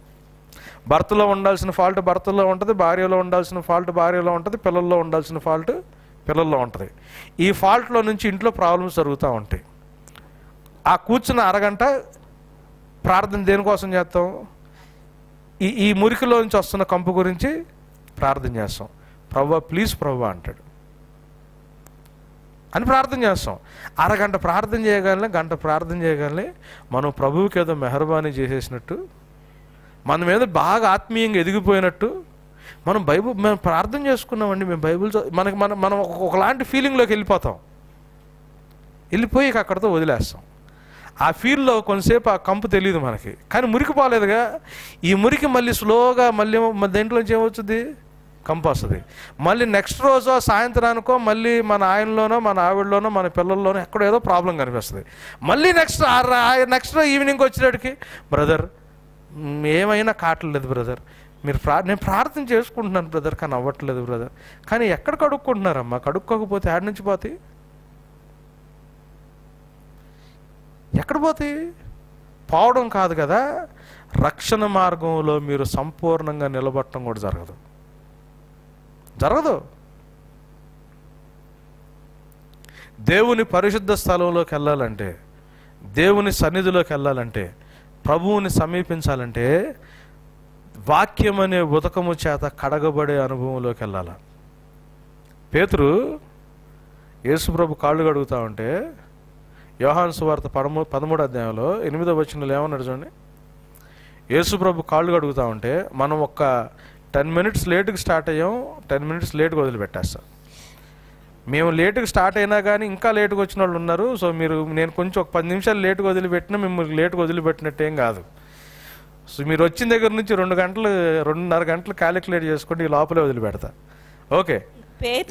[SPEAKER 1] భర్తలో ఉండాల్సిన ఫాల్ట్ భర్తల్లో ఉంటుంది, భార్యలో ఉండాల్సిన ఫాల్ట్ భార్యలో ఉంటుంది, పిల్లల్లో ఉండాల్సిన ఫాల్ట్ పిల్లల్లో ఉంటుంది. ఈ ఫాల్ట్లో నుంచి ఇంట్లో ప్రాబ్లమ్స్ జరుగుతూ ఉంటాయి. ఆ కూర్చున్న అరగంట ప్రార్థన దేనికోసం చేస్తాం? ఈ మురికిలో నుంచి వస్తున్న కంపు గురించి ప్రార్థన చేస్తాం. ప్రభువా ప్లీజ్ ప్రభువా అంటాడు అని ప్రార్థన చేస్తాం. అరగంట ప్రార్థన చేయగానే, గంట ప్రార్థన చేయగానే మనం ప్రభువుకి ఏదో మెహర్బానీ చేసేసినట్టు, మన మీద బాగా ఆత్మీయంగా ఎదిగిపోయినట్టు మనం ప్రార్థన చేసుకున్నామండి, మేము బైబిల్ మనం ఒకలాంటి ఫీలింగ్లోకి వెళ్ళిపోతాం. వెళ్ళిపోయి అక్కడితో వదిలేస్తాం. ఆ ఫీల్డ్లో కొంతసేపు ఆ కంపు తెలియదు మనకి, కానీ మురికి పోలేదుగా. ఈ మురికి మళ్ళీ స్లోగా మళ్ళీ దేంట్లోంచి ఏమవుతుంది? కంపు వస్తుంది. మళ్ళీ నెక్స్ట్ రోజు సాయంత్రానికో మళ్ళీ మన ఆయనలోనో మన ఆవిడలోనో మన పిల్లల్లోనో ఎక్కడో ఏదో ప్రాబ్లం కనిపిస్తుంది. మళ్ళీ నెక్స్ట్ ఈవినింగ్ వచ్చేటికి బ్రదర్ ఏమైనా కావట్లేదు బ్రదర్, నేను ప్రార్థన చేసుకుంటున్నాను బ్రదర్, కానీ అవ్వట్లేదు బ్రదర్. కానీ ఎక్కడ కడుక్కుంటున్నారమ్మా? కడుక్కోకపోతే యాడ్ నుంచి పోతాయి? ఎక్కడ పోతాయి? పోవడం కాదు కదా, రక్షణ మార్గంలో మీరు సంపూర్ణంగా నిలబడటం కూడా జరగదు. దేవుని పరిశుద్ధ స్థలంలోకి వెళ్ళాలంటే, దేవుని సన్నిధిలోకి వెళ్ళాలంటే, ప్రభువుని సమీపించాలంటే వాక్యం అనే ఉదకము చేత కడగబడే అనుభవంలోకి వెళ్ళాలి. పేతురు యేసుప్రభు కాళ్ళు కడుగుతా ఉంటే యోహాను సువార్త 13వ అధ్యాయంలో 8వ వచనంలో ఏమన్నాడు చూడండి. యేసుప్రభు కాళ్ళు కడుగుతా ఉంటే మనం ఒక్క 10 minutes లేటుకి స్టార్ట్ అయ్యాం, 10 minutes లేటుగా వదిలిపెట్టేస్తాం. మేము లేటుగా స్టార్ట్ అయినా కానీ ఇంకా లేటుగా వచ్చిన వాళ్ళు ఉన్నారు. సో నేను కొంచెం ఒక 10 నిమిషాలు లేటుగా వదిలిపెట్టినా మిమ్మల్ని లేటుగా వదిలిపెట్టినట్టేం కాదు. సో మీరు వచ్చిన దగ్గర నుంచి 2.5 గంటలు క్యాలిక్యులేట్ చేసుకోండి, ఈ లోపలే వదిలిపెడతా. ఓకే.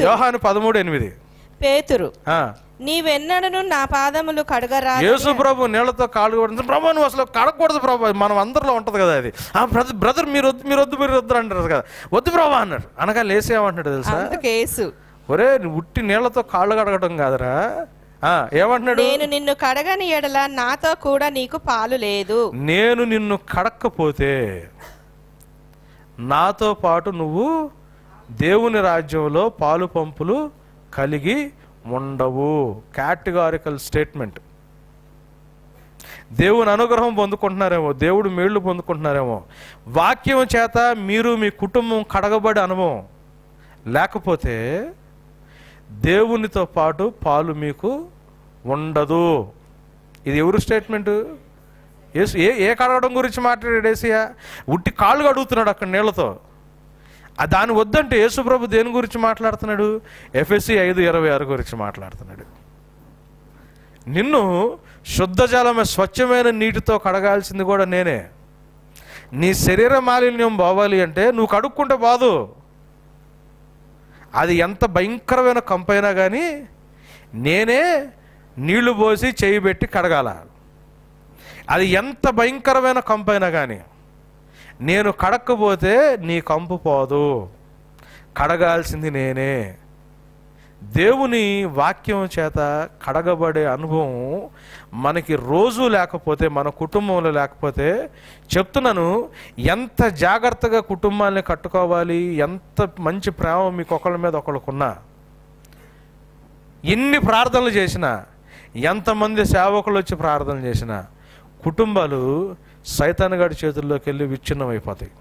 [SPEAKER 1] యోహాను 13:8 పేతురు
[SPEAKER 2] నీవెన్నడను నా పాదములు కడగరా.
[SPEAKER 1] యేసు ప్రభు నీళ్లతో కాళ్ళు కొడుతుంది. ప్రభు నువ్వు అసలు కడగకూడదు ప్రభు, మనం అందరిలో ఉంటది కదా అది. బ్రదర్ మీరు వద్దు అంటారు కదా, వద్దు ప్రభు అన్నాడు. అనగా లేసేమంటున్నాడు తెలుసా? ఒరే నువ్వు ఉట్టి నీళ్లతో కాళ్ళు కడగడం కాదురా. ఏమంటున్నాడు?
[SPEAKER 2] నేను నిన్ను కడగని ఎడల నాతో కూడా నీకు పాలు లేదు.
[SPEAKER 1] నేను నిన్ను కడక్కపోతే నాతో పాటు నువ్వు దేవుని రాజ్యంలో పాలు పంపులు కలిగి ఉండవు. Categorical statement. దేవుని అనుగ్రహం పొందుకుంటున్నారేమో, దేవుడు మేళ్లు పొందుకుంటున్నారేమో, వాక్యం చేత మీరు మీ కుటుంబం కడగబడే అనుభవం లేకపోతే దేవునితో పాటు పాలు మీకు ఉండదు. ఇది ఎవరు స్టేట్మెంటు? ఏ కడగడం గురించి మాట్లాడాడు ఏసయ్య? ఉట్టి కాళ్ళు కడుగుతున్నాడు అక్కడ నీళ్లతో. దాని వద్దంటే యేసుప్రభు దేని గురించి మాట్లాడుతున్నాడు? ఎఫెసీ 5:26 గురించి మాట్లాడుతున్నాడు. నిన్ను శుద్ధ జలమే స్వచ్ఛమైన నీటితో కడగాల్సింది కూడా నేనే. నీ శరీర మాలిన్యం పోవాలి అంటే నువ్వు కడుక్కుంటే బాదు. అది ఎంత భయంకరమైన కంపైనా కానీ నేనే నీళ్లు పోసి చేయి పెట్టి కడగాల. అది ఎంత భయంకరమైన కంపైనా కానీ నేను కడక్కపోతే నీ కంపు పోదు. కడగాల్సింది నేనే. దేవుని వాక్యం చేత కడగబడే అనుభవం మనకి రోజు లేకపోతే, మన కుటుంబంలో లేకపోతే, చెప్తున్నాను, ఎంత జాగ్రత్తగా కుటుంబాన్ని కట్టుకోవాలి, ఎంత మంచి ప్రేమ మీకు ఒకళ్ళ మీద ఒకళ్ళకున్నా, ఎన్ని ప్రార్థనలు చేసినా, ఎంతమంది సేవకులు వచ్చి ప్రార్థనలు చేసినా, కుటుంబాలు సైతానుగాడి చేతుల్లోకి వెళ్ళి విచ్ఛిన్నం అయిపోతాయి.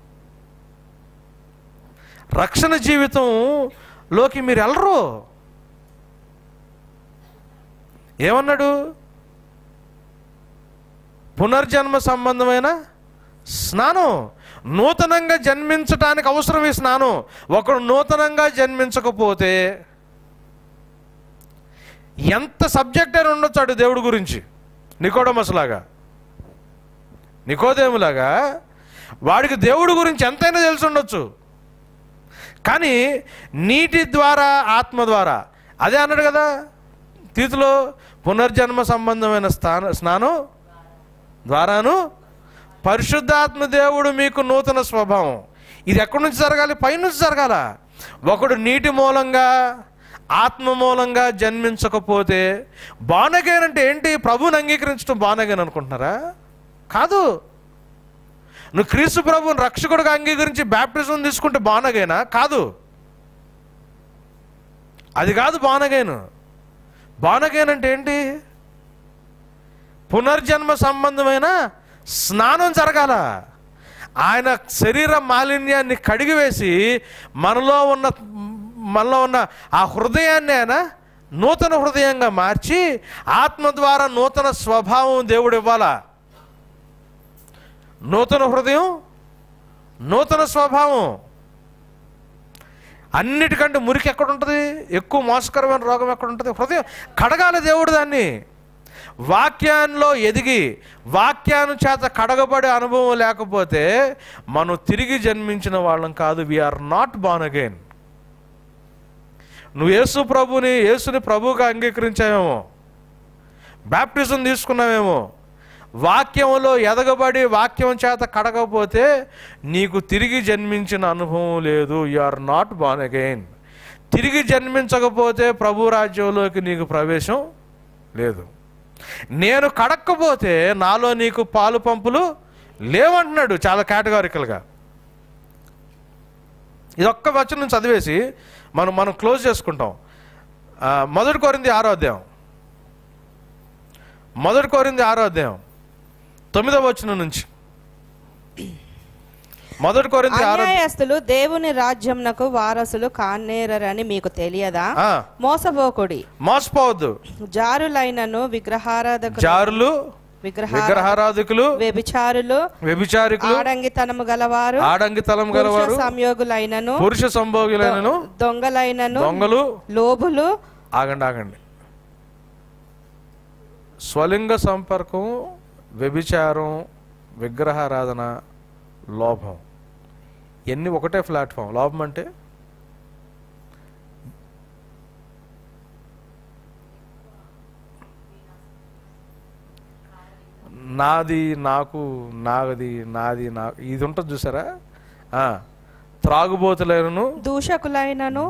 [SPEAKER 1] రక్షణ జీవితంలోకి మీరు వెళ్ళరు. ఏమన్నాడు? పునర్జన్మ సంబంధమైన స్నానం. నూతనంగా జన్మించటానికి అవసరం ఈ స్నానం. ఒకడు నూతనంగా జన్మించకపోతే ఎంత సబ్జెక్ట్ అయినా ఉండొచ్చాడు దేవుడి గురించి. నికోదేములాగా వాడికి దేవుడి గురించి ఎంతైనా తెలిసి ఉండొచ్చు. కానీ నీటి ద్వారా, ఆత్మ ద్వారా, అదే అన్నాడు కదా తీతులో, పునర్జన్మ సంబంధమైన స్నానం ద్వారాను పరిశుద్ధాత్మ దేవుడు మీకు నూతన స్వభావం. ఇది ఎక్కడి నుంచి జరగాలి? పైనుంచి జరగాల. ఒకడు నీటి మూలంగా, ఆత్మ మూలంగా జన్మించకపోతే, బానగేన్ అంటే ఏంటి? ప్రభువుని అంగీకరించడం బానగేన్ అనుకుంటున్నారా? కాదు. నువ్వు క్రీస్తు ప్రభువుని రక్షకుడిగా అంగీకరించి బ్యాప్టిజం తీసుకుంటే బానగేనా? కాదు. అది కాదు బానగేను. బానగేన్ అంటే ఏంటి? పునర్జన్మ సంబంధమైన స్నానం జరగాల. ఆయన శరీర మాలిన్యాన్ని కడిగివేసి మనలో ఉన్న ఆ హృదయాన్ని ఆయన నూతన హృదయంగా మార్చి ఆత్మ ద్వారా నూతన స్వభావం దేవుడు ఇవ్వాలా. నూతన హృదయం, నూతన స్వభావం. అన్నిటికంటే మురికి ఎక్కడ ఉంటుంది? ఎక్కువ మోసకరమైన రోగం ఎక్కడ ఉంటుంది? హృదయం. కడగాలి దేవుడు దాన్ని. వాక్యాల్లో ఎదిగి వాక్యాను చేత కడగబడే అనుభవం లేకపోతే మనం తిరిగి జన్మించిన వాళ్ళం కాదు. We are not born again. నువ్వు యేసుని ప్రభువుగా అంగీకరించావేమో, బ్యాప్టిజం తీసుకున్నావేమో, వాక్యంలో ఎదగబడి వాక్యం చేత కడగకపోతే నీకు తిరిగి జన్మించిన అనుభవం లేదు. You are not born again. తిరిగి జన్మించకపోతే ప్రభు రాజ్యంలోకి నీకు ప్రవేశం లేదు. నేను కడక్కపోతే నాలో నీకు పాలు పంపులు లేవంటున్నాడు చాలా కేటగారికల్గా. ఇది ఒక్క వచనం చదివేసి మనం క్లోజ్ చేసుకుంటాం. 1 కొరింథీ 6వ అధ్యాయం, 1 కొరింథీ 6వ అధ్యాయం 9వ వచనం నుంచి. 1 కొరింథీ 6.
[SPEAKER 2] అన్యాయస్తులు దేవుని రాజ్యంనకు వారసులు కానేరని మీకు తెలియదా?
[SPEAKER 1] మోసపోవద్దు.
[SPEAKER 2] జారులైనను విగ్రహారాధకులు, వ్యభిచారులు, ఆడంగితనము గలవారు, సంయోగులైనను,
[SPEAKER 1] పురుష సంభోగులైనను,
[SPEAKER 2] దొంగలు, లోభులు.
[SPEAKER 1] ఆగండి. స్వలింగ సంపర్కం, వ్యభిచారం, విగ్రహారాధన, లోభం, ఇవన్నీ ఒకటే ప్లాట్ఫామ్. లోభం అంటే నాది, నాకు, నాది, ఇది ఉంటుంది చూసారా? త్రాగుబోతులైనను, దూషకులైనను,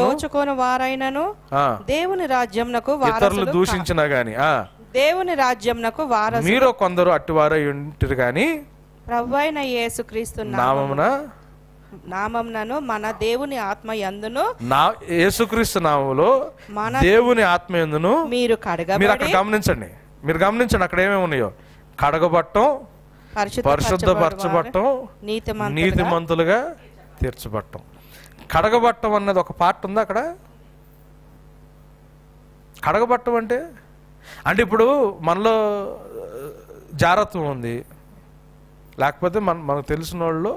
[SPEAKER 1] దోచుకోని వారైనను దేవుని రాజ్యంనకు ఇతరులు దూషించినా గాని దేవుని రాజ్యంనకు వారసులు. మీరు కొందరు అట్టివారై ఉంటారు గాని ప్రభువైన యేసుక్రీస్తు నామమునను మన దేవుని ఆత్మ యందును, యేసుక్రీస్తు నామములో దేవుని ఆత్మ యందును మీరు అక్కడ గమనించండి. అక్కడ ఏమేమి ఉన్నాయో: కడగబట్టం, పరిశుద్ధపరచబట్టం, నీతిమంతులుగా తీర్చబట్టం. కడగబట్టం అన్నది ఒక పార్ట్ ఉందా అక్కడ? కడగబట్టం అంటే ఇప్పుడు మనలో జారత్వం ఉంది, లేకపోతే మనకు తెలిసిన వాళ్ళు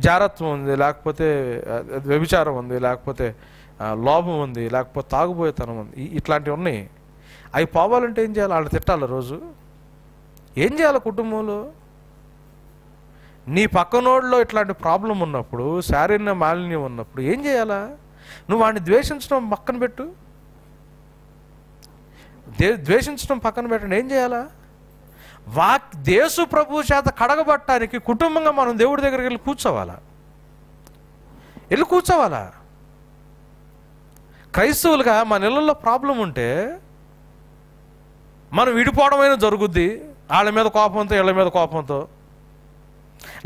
[SPEAKER 1] జారత్వం ఉంది, లేకపోతే వ్యభిచారం ఉంది, లేకపోతే లోభం ఉంది, లేకపోతే తాగుబోయేతనం ఉంది, ఇట్లాంటివి ఉన్నాయి. అవి పోవాలంటే ఏం చేయాలి? వాళ్ళు తిట్టాలి రోజు. ఏం చేయాలి? కుటుంబంలో నీ పక్కనోడిలో ఇట్లాంటి ప్రాబ్లం ఉన్నప్పుడు, శారీరక మాలిన్యం ఉన్నప్పుడు ఏం చేయాలా? నువ్వు వాడిని ద్వేషించడం పక్కన పెట్టు, ద్వేషించడం పక్కన పెట్టండి. ఏం చేయాలా? యేసు ప్రభువు చేత కడగబట్టడానికి కుటుంబంగా మనం దేవుడి దగ్గరికి వెళ్ళి కూర్చోవాలా, వెళ్ళి కూర్చోవాలా. క్రైస్తవులుగా మన ఇళ్ళల్లో ప్రాబ్లం ఉంటే మనం విడిపోవడమైనా జరుగుద్ది, వాళ్ళ మీద కోపంతో వీళ్ళ మీద కోపంతో,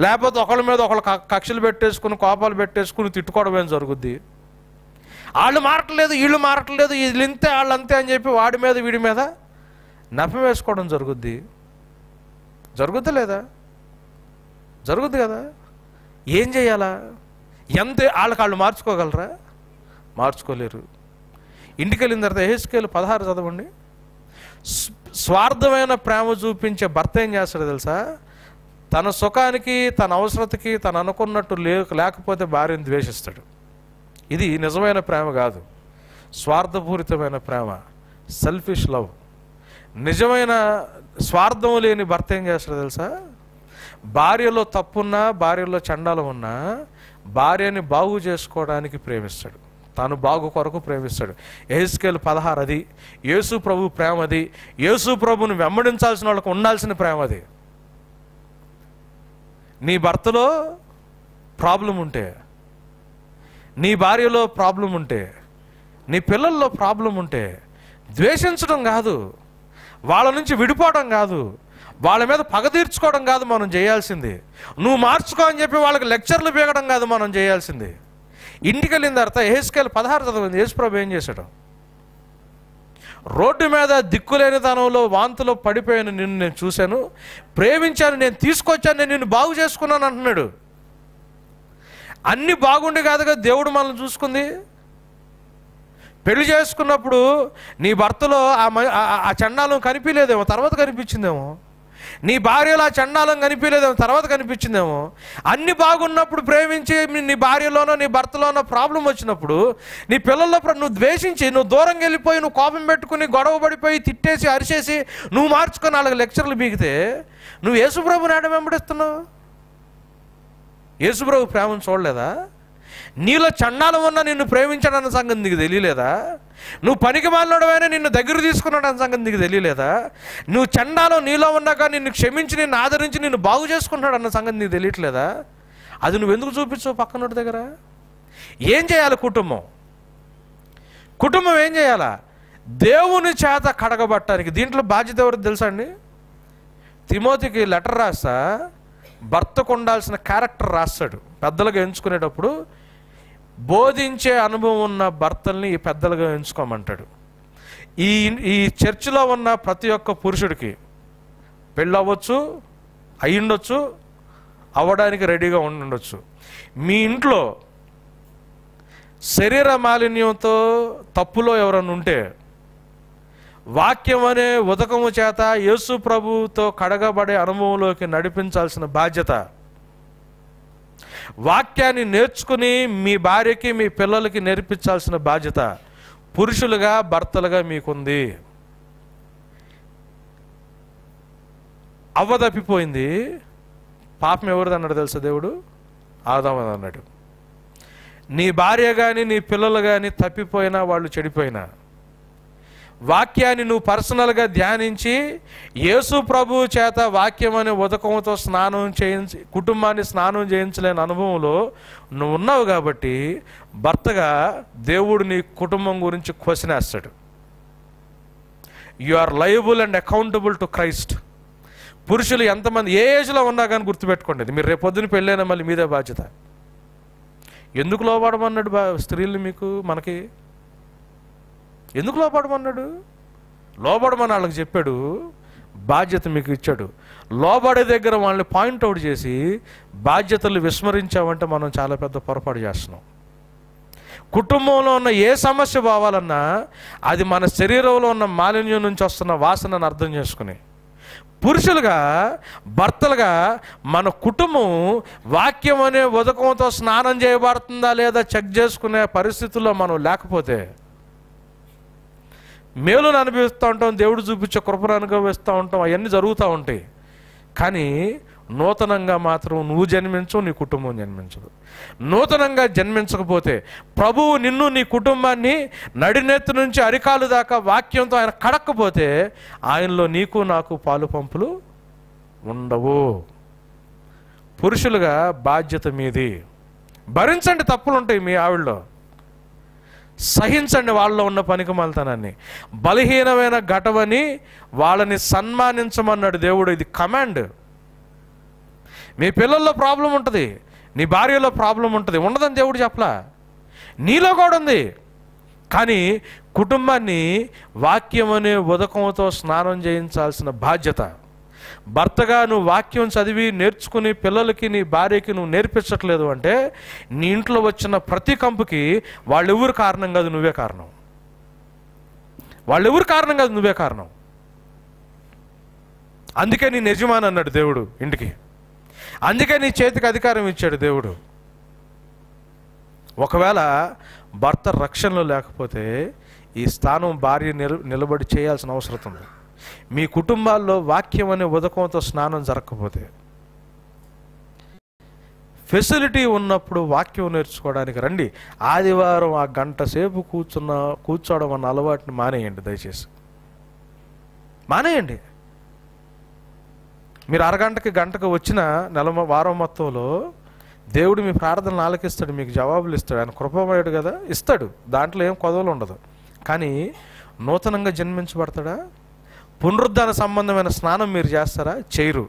[SPEAKER 1] లేకపోతే ఒకళ్ళ మీద ఒకళ్ళు కక్షలు పెట్టేసుకుని కోపాలు పెట్టేసుకుని తిట్టుకోవడమైనా జరుగుద్ది. వాళ్ళు మారట్లేదు, వీళ్ళు మారట్లేదు, వీళ్ళు ఇంతే వాళ్ళు అంతే అని చెప్పి వాడి మీద వీడి మీద నఫం వేసుకోవడం జరుగుద్ది. జరుగుద్ది లేదా? జరుగుద్ది కదా. ఏం చేయాలా? ఎంత వాళ్ళు మార్చుకోగలరా? మార్చుకోలేరు. ఇంటికి వెళ్ళిన తర్వాత యెహెజ్కేలు 16 చదవండి. స్వార్థమైన ప్రేమ చూపించే భర్త ఏం చేస్తాడు తెలుసా? తన సుఖానికి, తన అవసరతకి తను అనుకున్నట్టు లేకపోతే భార్యను ద్వేషిస్తాడు. ఇది నిజమైన ప్రేమ కాదు, స్వార్థపూరితమైన ప్రేమ, సెల్ఫిష్ లవ్. నిజమైన స్వార్థం లేని భర్త ఏం చేస్తాడు తెలుసా? భార్యలో తప్పున్నా, భార్యలో చండాలం ఉన్నా భార్యని బాగు చేసుకోవడానికి ప్రేమిస్తాడు, తాను బాగు కొరకు ప్రేమిస్తాడు. యెహెజ్కేలు 16 అది. యేసు ప్రభు ప్రేమ అది. యేసు ప్రభుని వెంబడించాల్సిన వాళ్ళకు ఉండాల్సిన ప్రేమ అది. నీ భర్తలో ప్రాబ్లం ఉంటే, నీ భార్యలో ప్రాబ్లం ఉంటే, నీ పిల్లల్లో ప్రాబ్లం ఉంటే ద్వేషించడం కాదు, వాళ్ళ నుంచి విడిపోవడం కాదు, వాళ్ళ మీద పగ తీర్చుకోవడం కాదు మనం చేయాల్సింది. నువ్వు మార్చుకో అని చెప్పి వాళ్ళకి లెక్చర్లు పీకడం కాదు మనం చేయాల్సింది. ఇంటికి వెళ్ళిన తర్వాత యెహెజ్కేలు 16 చదవండి. యేసు ప్రభు ఏం చేశాడు? రోడ్డు మీద దిక్కులేని తనంలో వాంతులో పడిపోయాను, నిన్ను నేను చూశాను, ప్రేమించాను, నేను తీసుకొచ్చాను, నేను నిన్ను బాగు చేసుకున్నాను అంటున్నాడు. అన్ని బాగుండి కాదుగా దేవుడు మనల్ని చూసుకుంది. పెళ్లి చేసుకున్నప్పుడు నీ భర్తలో ఆ చండాలం కనిపించలేదేమో, తర్వాత కనిపించిందేమో. నీ భార్యలో ఆ చండాలం కనిపించలేదేమో, తర్వాత కనిపించిందేమో. అన్ని బాగున్నప్పుడు ప్రేమించి నీ భార్యలోనో నీ భర్తలోనో ప్రాబ్లం వచ్చినప్పుడు, నీ పిల్లల్లో నువ్వు ద్వేషించి, నువ్వు దూరంగా వెళ్ళిపోయి, నువ్వు కోపం పెట్టుకుని గొడవ పడిపోయి తిట్టేసి అరిచేసి నువ్వు మార్చుకొని వాళ్ళకి లెక్చర్లు బీగితే నువ్వు యేసుప్రభుని ఆడ వెంబడిస్తున్నావు. యేసుప్రభు ప్రేమను చూడలేదా? నీలో చండాలం ఉన్నా నిన్ను ప్రేమించాడన్న సంగతి నీకు తెలియలేదా? నువ్వు పనికి మాలినోడవైనా నిన్ను దగ్గర తీసుకున్నాడన్న సంగతి నీకు తెలియలేదా? నువ్వు చండాలం నీలో ఉన్నాక నిన్ను క్షమించి, నిన్ను ఆదరించి, నిన్ను బాగు చేసుకుంటాడు అన్న సంగతి నీకు తెలియట్లేదా? అది నువ్వు ఎందుకు చూపించవు పక్కనోడి దగ్గర? ఏం చేయాలి కుటుంబం ఏం చేయాలా? దేవుని చేత కడగబట్టడానికి. దీంట్లో బాధ్యత ఎవరికి తెలుసా అండి? తిమోతికి లెటర్ రాస్తా భర్తకు ఉండాల్సిన క్యారెక్టర్ రాస్తాడు. పెద్దలుగా ఎంచుకునేటప్పుడు బోధించే అనుభవం ఉన్న భర్తల్ని పెద్దలుగా ఎంచుకోమంటాడు. ఈ చర్చిలో ఉన్న ప్రతి ఒక్క పురుషుడికి పెళ్ళవచ్చు, అయ్యుండొచ్చు, అవ్వడానికి రెడీగా ఉండొచ్చు. మీ ఇంట్లో శరీర మాలిన్యంతో తప్పులో ఎవరన్నా ఉంటే వాక్యం అనే ఉదకము చేత యేసు ప్రభువుతో కడగబడే అనుభవంలోకి నడిపించాల్సిన బాధ్యత, వాక్యాన్ని నేర్చుకుని మీ భార్యకి మీ పిల్లలకి నేర్పించాల్సిన బాధ్యత పురుషులుగా భర్తలుగా మీకుంది. అవ్వ తప్పిపోయింది, పాపం ఎవరిది అన్నాడు తెలుసా? దేవుడు ఆదాము అన్నాడు. నీ భార్య కానీ నీ పిల్లలు కానీ తప్పిపోయినా, వాళ్ళు చెడిపోయినా, వాక్యాన్ని నువ్వు పర్సనల్గా ధ్యానించి యేసు ప్రభు చేత వాక్యం అనే ఉదకంతో స్నానం చేయించి కుటుంబాన్ని స్నానం చేయించలేని అనుభవంలో నువ్వు ఉన్నావు కాబట్టి భర్తగా దేవుడు నీ కుటుంబం గురించి క్వశ్చన్ వేస్తాడు. You are liable and accountable to Christ. పురుషులు ఎంతమంది ఏ ఏజ్లో ఉన్నా కానీ గుర్తుపెట్టుకోండి, మీరు రేపు పొద్దున పెళ్ళైనా మళ్ళీ మీదే బాధ్యత. ఎందుకు లోబడమన్నాడు స్త్రీలు మీకు? మనకి ఎందుకు లోబడమన్నాడు? లోబడమని వాళ్ళకి చెప్పాడు, బాధ్యత మీకు ఇచ్చాడు. లోబడే దగ్గర వాళ్ళని పాయింట్అవుట్ చేసి బాధ్యతలు విస్మరించామంటే మనం చాలా పెద్ద పొరపాటు చేస్తున్నాం. కుటుంబంలో ఉన్న ఏ సమస్య పోవాలన్నా అది మన శరీరంలో ఉన్న మాలిన్యం నుంచి వస్తున్న వాసనను అర్థం చేసుకుని, పురుషులుగా, భర్తలుగా మన కుటుంబం వాక్యం అనే ఉదకంతో స్నానం చేయబడుతుందా లేదా చెక్ చేసుకునే పరిస్థితుల్లో మనం లేకపోతే, మేలును అనుభవిస్తూ ఉంటాం, దేవుడు చూపించే కృపను అనుభవిస్తూ ఉంటాం, అవన్నీ జరుగుతూ ఉంటాయి. కానీ నూతనంగా మాత్రం నువ్వు జన్మించవు, నీ కుటుంబం జన్మించదు. నూతనంగా జన్మించకపోతే ప్రభువు నిన్ను, నీ కుటుంబాన్ని నడినెత్తి నుంచి అరికాలు దాకా వాక్యంతో ఆయన కడక్కపోతే ఆయనలో నీకు నాకు పాలు పంపులు ఉండవు. పురుషులుగా బాధ్యత మీది. భరించండి, తప్పులు ఉంటాయి మీ ఆవిడలో, సహించండి వాళ్ళలో ఉన్న పనికిమాలితనాన్ని. బలహీనమైన ఘటవని వాళ్ళని సన్మానించమన్నాడు దేవుడు. ఇది కమాండ్. మీ పిల్లల్లో ప్రాబ్లం ఉంటుంది, నీ భార్యలో ప్రాబ్లం ఉంటుంది, ఉండదని దేవుడు చెప్పలా, నీలో కూడా ఉంది. కానీ కుటుంబాన్ని వాక్యం అనే ఉదకంతో స్నానం చేయించాల్సిన బాధ్యత. భర్తగా నువ్వు వాక్యం చదివి నేర్చుకుని పిల్లలకి, నీ భార్యకి నువ్వు నేర్పించట్లేదు అంటే నీ ఇంట్లో వచ్చిన ప్రతి కంపుకి వాళ్ళెవరు కారణం కాదు, నువ్వే కారణం. వాళ్ళెవరు కారణం కాదు, నువ్వే కారణం. అందుకే నీ యజమాని అన్నాడు దేవుడు ఇంటికి. అందుకే నీ చేతికి అధికారం ఇచ్చాడు దేవుడు. ఒకవేళ భర్త రక్షణలో లేకపోతే ఈ స్థానం భార్య నిలబడి చేయాల్సిన అవసరం ఉంది. మీ కుటుంబాల్లో వాక్యం అనే ఉదకంతో స్నానం జరగకపోతే, ఫెసిలిటీ ఉన్నప్పుడు వాక్యం నేర్చుకోవడానికి రండి. ఆదివారం ఆ గంట సేపు కూర్చోవడం అన్న అలవాటుని మానేయండి, దయచేసి మానేయండి. మీరు అరగంటకి గంటకు వచ్చిన వారం మొత్తంలో దేవుడు మీ ప్రార్థనలు ఆలకిస్తాడు, మీకు జవాబులు ఇస్తాడు. ఆయన కృపమయుడు కదా, ఇస్తాడు. దాంట్లో ఏం కొదవలు ఉండదు. కానీ నూతనంగా జన్మించబడతాడా? పునరుద్ధాన సంబంధమైన స్నానం మీరు చేస్తారా? చేయరు.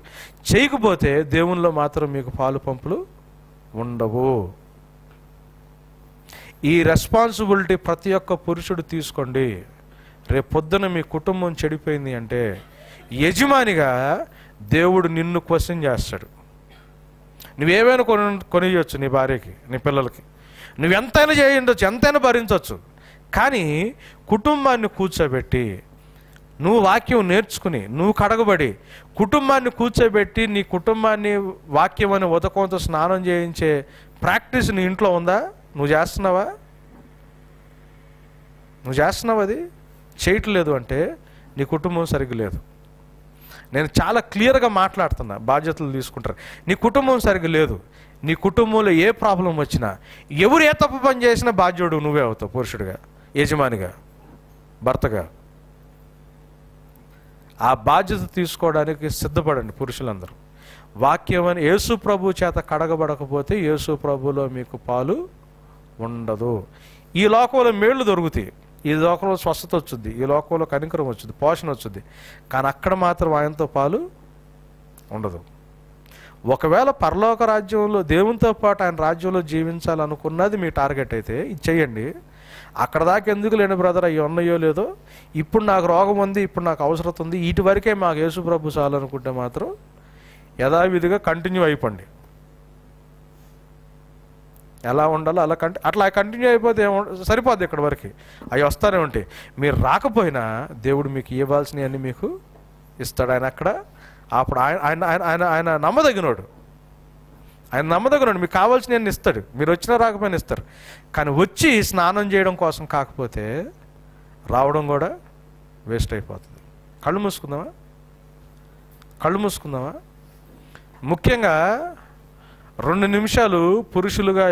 [SPEAKER 1] చేయకపోతే దేవునిలో మాత్రం మీకు పాలు పంపులు ఉండవు. ఈ రెస్పాన్సిబిలిటీ ప్రతి ఒక్క పురుషుడు తీసుకోండి. రేపు పొద్దున మీ కుటుంబం చెడిపోయింది అంటే యజమానిగా దేవుడు నిన్ను క్వశ్చన్ చేస్తాడు. నువ్వేమైనా కొనియొచ్చు నీ భార్యకి, నీ పిల్లలకి, నువ్వెంతైనా చేయండొచ్చు, ఎంతైనా భరించవచ్చు. కానీ కుటుంబాన్ని కూర్చోబెట్టి, నువ్వు వాక్యం నేర్చుకుని, నువ్వు కడగబడి కుటుంబాన్ని కూర్చోబెట్టి నీ కుటుంబాన్ని వాక్యం అనే ఉదకంతో స్నానం చేయించే ప్రాక్టీస్ నీ ఇంట్లో ఉందా? నువ్వు చేస్తున్నావా? నువ్వు చేస్తున్నావు? అది చేయట్లేదు అంటే నీ కుటుంబం సరిగ్గా లేదు. నేను చాలా క్లియర్గా మాట్లాడుతున్నా, బాధ్యతలు తీసుకుంటారు. నీ కుటుంబం సరిగ్గా లేదు. నీ కుటుంబంలో ఏ ప్రాబ్లం వచ్చినా, ఎవరు ఏ తప్పు పని చేసినా బాధ్యుడు నువ్వే అవుతావు. పురుషుడిగా, యజమానిగా, భర్తగా ఆ బాధ్యత తీసుకోవడానికి సిద్ధపడండి పురుషులందరూ. వాక్యం అని యేసు ప్రభు చేత కడగబడకపోతే యేసు ప్రభులో మీకు పాలు ఉండదు. ఈ లోకంలో మేళ్ళు దొరుకుతాయి, ఈ లోకంలో స్వస్థత వచ్చింది, ఈ లోకంలో కనికరం వచ్చింది, పోషణ వచ్చింది. కానీ అక్కడ మాత్రం ఆయనతో పాలు ఉండదు. ఒకవేళ పరలోక రాజ్యంలో దేవునితో పాటు ఆయన రాజ్యంలో జీవించాలనుకున్నది మీ టార్గెట్ అయితే ఇది చెయ్యండి. అక్కడ దాకా ఎందుకు లేని బ్రదర్, అవి ఉన్నాయో లేదో, ఇప్పుడు నాకు రోగం ఉంది, ఇప్పుడు నాకు అవసరం ఉంది, వీటి వరకే మాకు యేసు ప్రభు చాలనుకుంటే మాత్రం యథావిధిగా కంటిన్యూ అయిపోండి. ఎలా ఉండాలో అట్లా కంటిన్యూ అయిపోతే సరిపోద్ది. ఇక్కడ వరకు అవి వస్తానే ఉంటాయి. మీరు రాకపోయినా దేవుడు మీకు ఇవ్వాల్సినవన్నీ మీకు ఇస్తాడు. ఆయన అక్కడ అప్పుడు ఆయన ఆయన ఆయన నమ్మదగినోడు. ఆయన నమ్మదగినోడు. మీకు కావాల్సినవన్నీ ఇస్తాడు. మీరు వచ్చినా రాకపోయినా ఇస్తారు. కానీ వచ్చి స్నానం చేయడం కోసం కాకపోతే రావడం కూడా వేస్ట్ అయిపోతుంది. కళ్ళు మూసుకుందామా. ముఖ్యంగా 2 నిమిషాలు పురుషులుగా